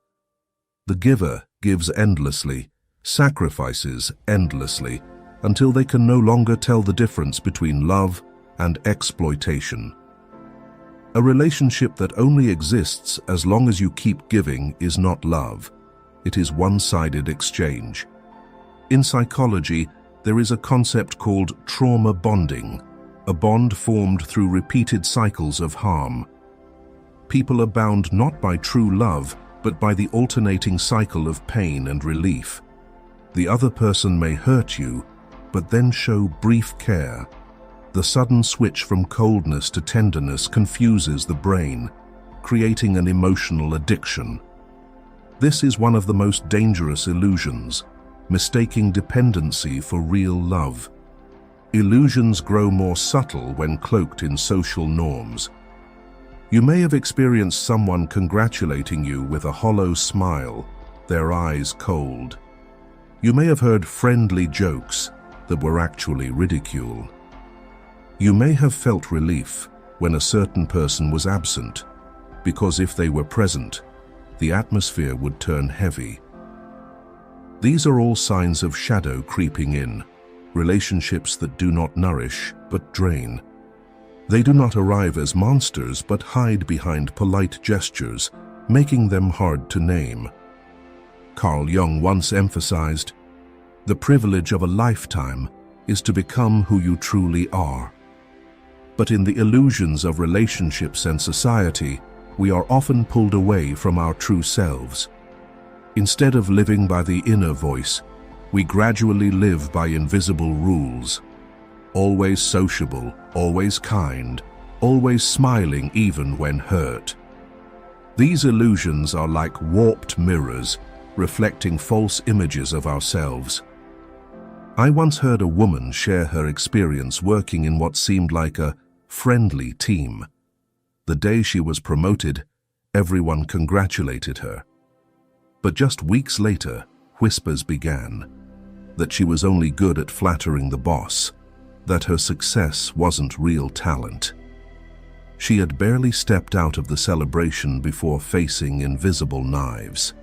The giver gives endlessly, sacrifices endlessly, until they can no longer tell the difference between love and exploitation. A relationship that only exists as long as you keep giving is not love. It is one-sided exchange. In psychology, there is a concept called trauma bonding, a bond formed through repeated cycles of harm. People are bound not by true love, but by the alternating cycle of pain and relief. The other person may hurt you, but then show brief care. The sudden switch from coldness to tenderness confuses the brain, creating an emotional addiction. This is one of the most dangerous illusions, mistaking dependency for real love. Illusions grow more subtle when cloaked in social norms. You may have experienced someone congratulating you with a hollow smile, their eyes cold. You may have heard friendly jokes that were actually ridicule. You may have felt relief when a certain person was absent, because if they were present, the atmosphere would turn heavy. These are all signs of shadow creeping in, relationships that do not nourish but drain. They do not arrive as monsters but hide behind polite gestures, making them hard to name. Carl Jung once emphasized, "The privilege of a lifetime is to become who you truly are." But in the illusions of relationships and society, we are often pulled away from our true selves. Instead of living by the inner voice, we gradually live by invisible rules. Always sociable, always kind, always smiling even when hurt. These illusions are like warped mirrors, reflecting false images of ourselves. I once heard a woman share her experience working in what seemed like a friendly team. The day she was promoted, everyone congratulated her. But just weeks later, whispers began that she was only good at flattering the boss, that her success wasn't real talent. She had barely stepped out of the celebration before facing invisible knives.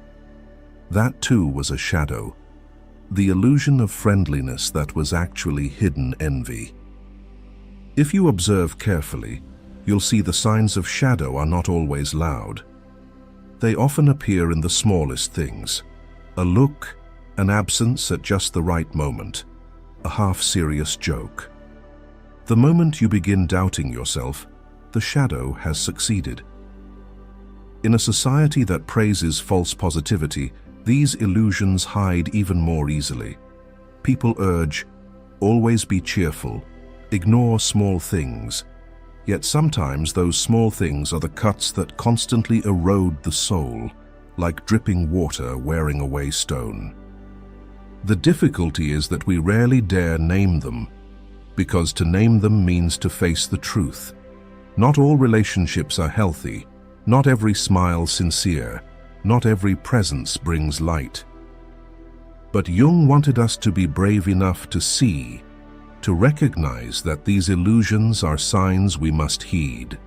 That too was a shadow, the illusion of friendliness that was actually hidden envy. If you observe carefully, you'll see the signs of shadow are not always loud. They often appear in the smallest things: a look, an absence at just the right moment, a half-serious joke. The moment you begin doubting yourself, the shadow has succeeded. In a society that praises false positivity, these illusions hide even more easily. People urge, always be cheerful, ignore small things. Yet sometimes those small things are the cuts that constantly erode the soul, like dripping water wearing away stone. The difficulty is that we rarely dare name them, because to name them means to face the truth. Not all relationships are healthy, not every smile sincere, not every presence brings light. But Jung wanted us to be brave enough to see, to recognize that these illusions are signs we must heed.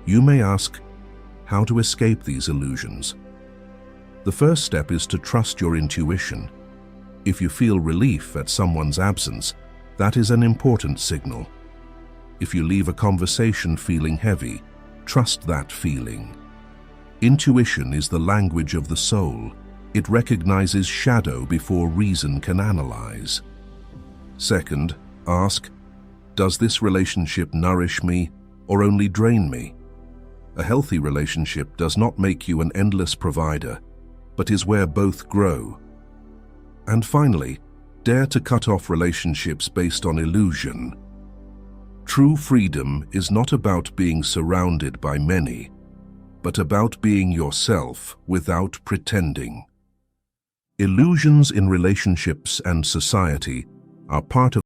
You may ask, how to escape these illusions? The first step is to trust your intuition. If you feel relief at someone's absence, that is an important signal. If you leave a conversation feeling heavy, trust that feeling. Intuition is the language of the soul. It recognizes shadow before reason can analyze. Second, ask, does this relationship nourish me or only drain me? A healthy relationship does not make you an endless provider, but is where both grow. And finally, dare to cut off relationships based on illusion. True freedom is not about being surrounded by many, but about being yourself without pretending. Illusions in relationships and society are part of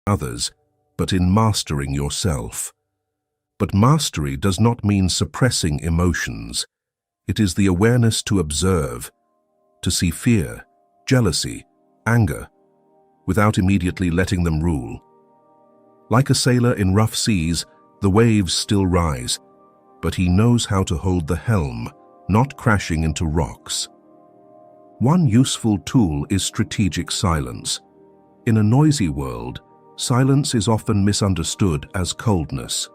others, but in mastering yourself. But mastery does not mean suppressing emotions. It is the awareness to observe, to see fear, jealousy, anger, without immediately letting them rule. Like a sailor in rough seas, the waves still rise, but he knows how to hold the helm, not crashing into rocks. One useful tool is strategic silence. In a noisy world, silence is often misunderstood as coldness.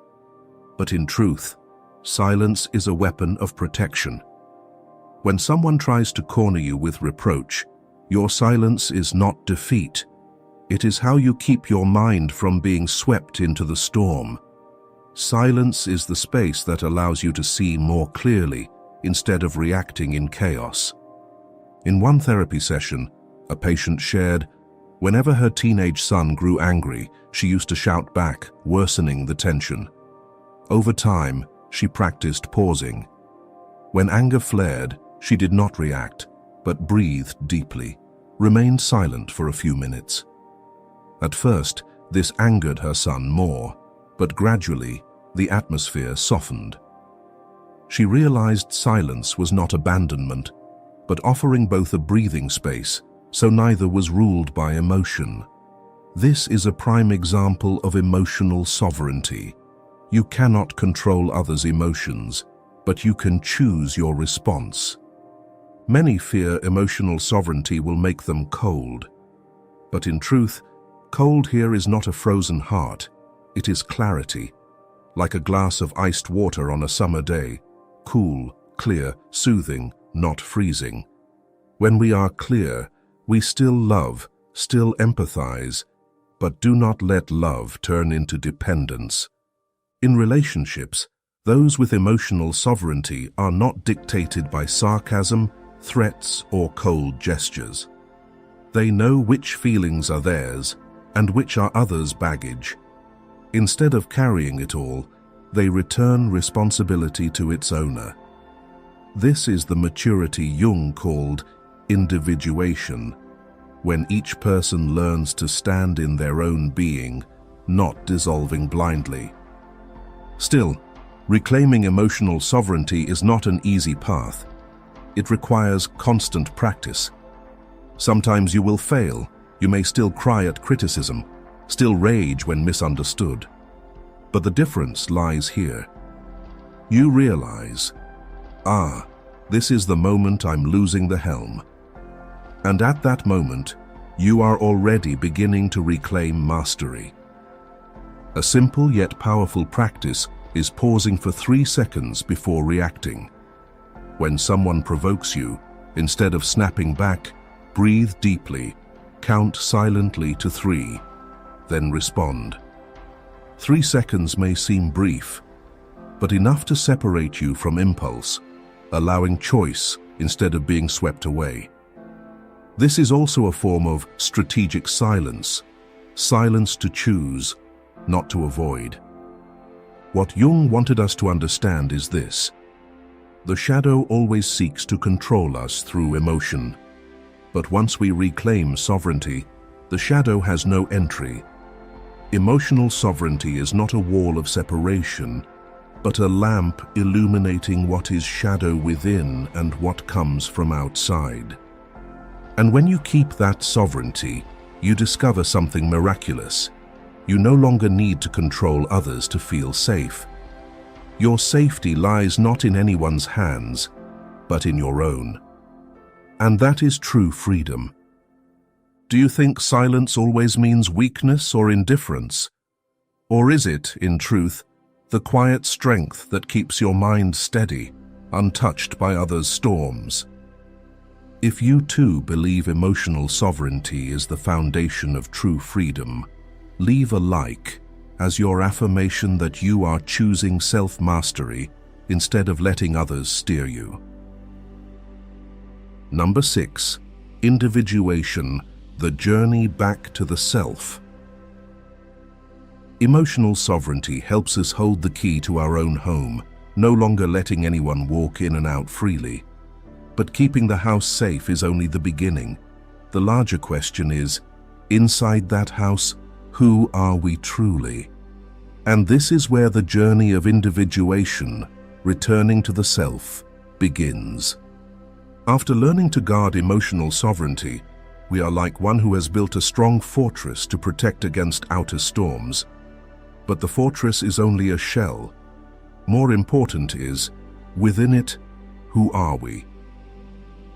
But in truth, silence is a weapon of protection. When someone tries to corner you with reproach, your silence is not defeat. It is how you keep your mind from being swept into the storm. Silence is the space that allows you to see more clearly instead of reacting in chaos. In one therapy session, a patient shared, whenever her teenage son grew angry, she used to shout back, worsening the tension. Over time, she practiced pausing. When anger flared, she did not react, but breathed deeply, remained silent for a few minutes. At first, this angered her son more, but gradually, the atmosphere softened. She realized silence was not abandonment, but offering both a breathing space, so neither was ruled by emotion. This is a prime example of emotional sovereignty. You cannot control others' emotions, but you can choose your response. Many fear emotional sovereignty will make them cold. But in truth, cold here is not a frozen heart, it is clarity. Like a glass of iced water on a summer day, cool, clear, soothing, not freezing. When we are clear, we still love, still empathize, but do not let love turn into dependence. In relationships, those with emotional sovereignty are not dictated by sarcasm, threats, or cold gestures. They know which feelings are theirs and which are others' baggage. Instead of carrying it all, they return responsibility to its owner. This is the maturity Jung called individuation, when each person learns to stand in their own being, not dissolving blindly. Still, reclaiming emotional sovereignty is not an easy path. It requires constant practice. Sometimes you will fail. You may still cry at criticism, still rage when misunderstood. But the difference lies here. You realize, this is the moment I'm losing the helm. And at that moment, you are already beginning to reclaim mastery. A simple yet powerful practice is pausing for 3 seconds before reacting. When someone provokes you, instead of snapping back, breathe deeply, count silently to 3, then respond. 3 seconds may seem brief, but enough to separate you from impulse, allowing choice instead of being swept away. This is also a form of strategic silence, silence to choose, not to avoid. What Jung wanted us to understand is this: the shadow always seeks to control us through emotion. But once we reclaim sovereignty, the shadow has no entry. Emotional sovereignty is not a wall of separation, but a lamp illuminating what is shadow within and what comes from outside. And when you keep that sovereignty, you discover something miraculous. You no longer need to control others to feel safe. Your safety lies not in anyone's hands, but in your own. And that is true freedom. Do you think silence always means weakness or indifference? Or is it, in truth, the quiet strength that keeps your mind steady, untouched by others' storms? If you too believe emotional sovereignty is the foundation of true freedom, leave a like as your affirmation that you are choosing self-mastery instead of letting others steer you. Number 6. Individuation, the journey back to the self. Emotional sovereignty helps us hold the key to our own home, no longer letting anyone walk in and out freely. But keeping the house safe is only the beginning. The larger question is, inside that house, Who are we truly? And this is where the journey of individuation, returning to the self, begins. After learning to guard emotional sovereignty, we are like one who has built a strong fortress to protect against outer storms. But the fortress is only a shell. More important is, within it, who are we?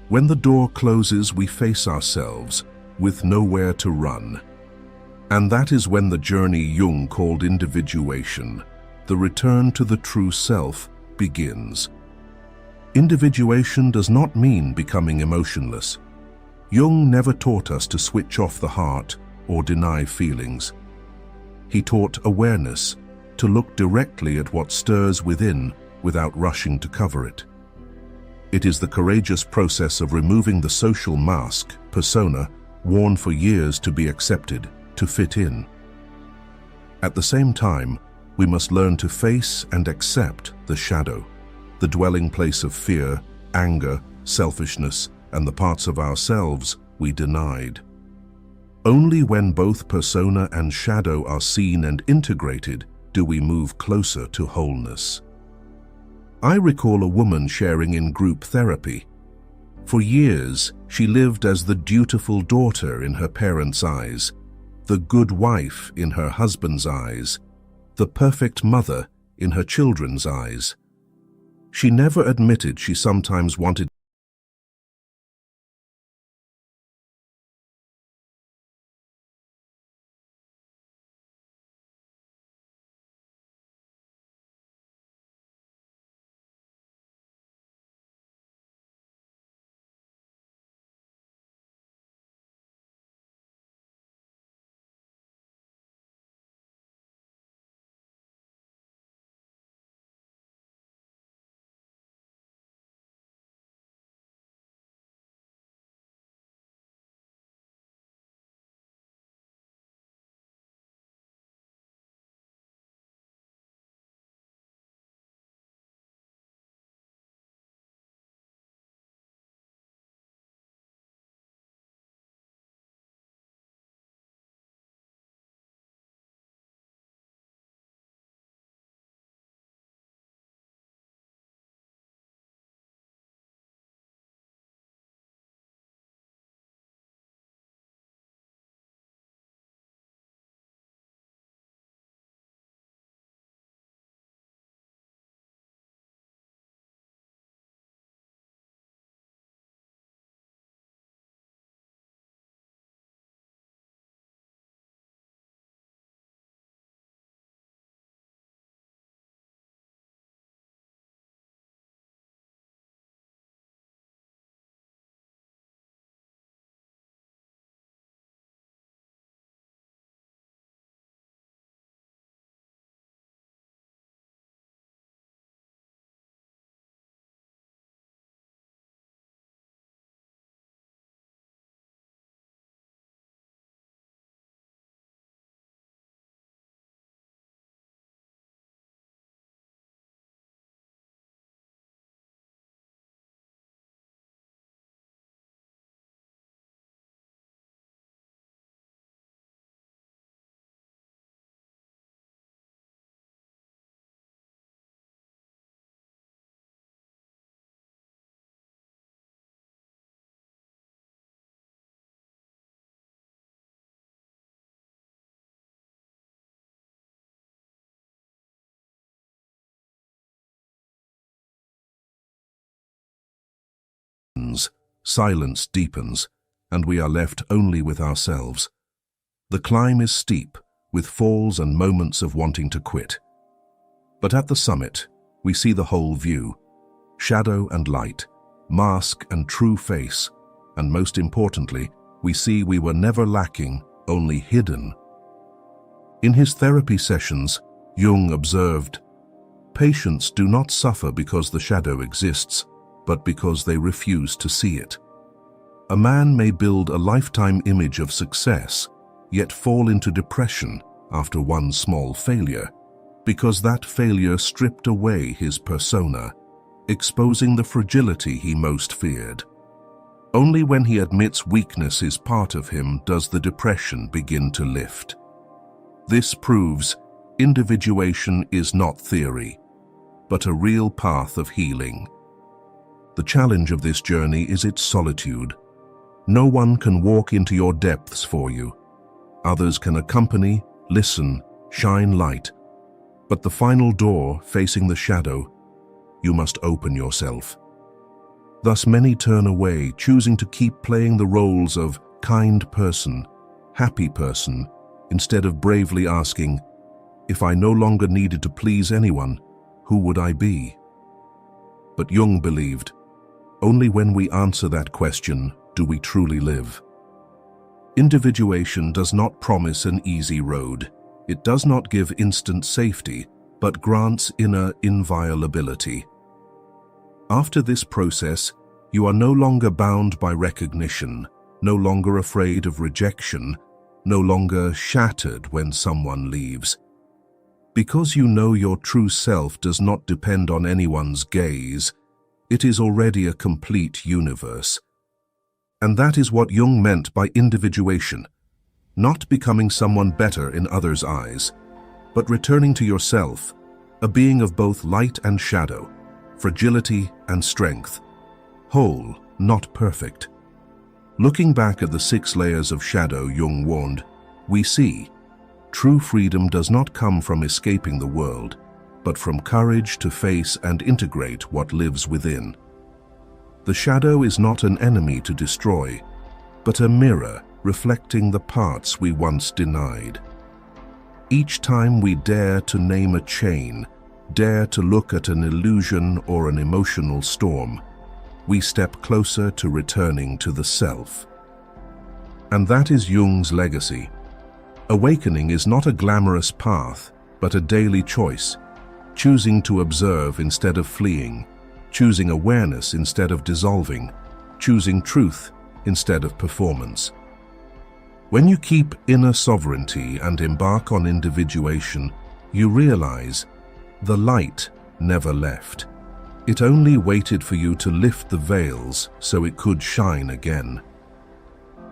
When the door closes, we face ourselves, with nowhere to run. And that is when the journey Jung called individuation, the return to the true self, begins. Individuation does not mean becoming emotionless. Jung never taught us to switch off the heart or deny feelings. He taught awareness, to look directly at what stirs within without rushing to cover it. It is the courageous process of removing the social mask, persona, worn for years to be accepted, to fit in. At the same time, we must learn to face and accept the shadow, the dwelling place of fear, anger, selfishness, and the parts of ourselves we denied. Only when both persona and shadow are seen and integrated do we move closer to wholeness. I recall a woman sharing in group therapy. For years, she lived as the dutiful daughter in her parents' eyes, the good wife in her husband's eyes, the perfect mother in her children's eyes. She never admitted she sometimes wanted silence deepens, and we are left only with ourselves. The climb is steep, with falls and moments of wanting to quit. But at the summit, we see the whole view, shadow and light, mask and true face, and most importantly, we see we were never lacking, only hidden. In his therapy sessions, Jung observed, "Patients do not suffer because the shadow exists, but because they refuse to see it." A man may build a lifetime image of success, yet fall into depression after one small failure, because that failure stripped away his persona, exposing the fragility he most feared. Only when he admits weakness is part of him does the depression begin to lift. This proves individuation is not theory, but a real path of healing. The challenge of this journey is its solitude. No one can walk into your depths for you. Others can accompany, listen, shine light. But the final door, facing the shadow, you must open yourself. Thus many turn away, choosing to keep playing the roles of kind person, happy person, instead of bravely asking, if I no longer needed to please anyone, who would I be? But Jung believed, only when we answer that question do we truly live. Individuation does not promise an easy road. It does not give instant safety, but grants inner inviolability. After this process, you are no longer bound by recognition, no longer afraid of rejection, no longer shattered when someone leaves. Because you know your true self does not depend on anyone's gaze, it is already a complete universe. And that is what Jung meant by individuation, not becoming someone better in others' eyes, but returning to yourself, a being of both light and shadow, fragility and strength, whole, not perfect. Looking back at the 6 layers of shadow Jung warned, we see true freedom does not come from escaping the world, but from courage to face and integrate what lives within. The shadow is not an enemy to destroy, but a mirror reflecting the parts we once denied. Each time we dare to name a chain, dare to look at an illusion or an emotional storm, we step closer to returning to the self. And that is Jung's legacy. Awakening is not a glamorous path, but a daily choice, choosing to observe instead of fleeing, choosing awareness instead of dissolving, choosing truth instead of performance. When you keep inner sovereignty and embark on individuation, you realize the light never left. It only waited for you to lift the veils so it could shine again.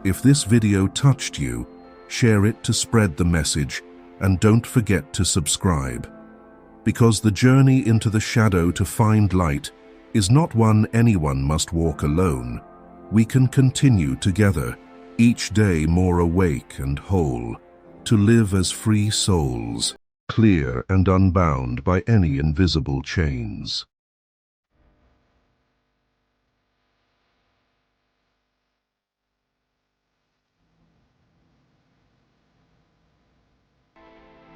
If this video touched you, share it to spread the message, and don't forget to subscribe. Because the journey into the shadow to find light is not one anyone must walk alone. We can continue together, each day more awake and whole, to live as free souls, clear and unbound by any invisible chains.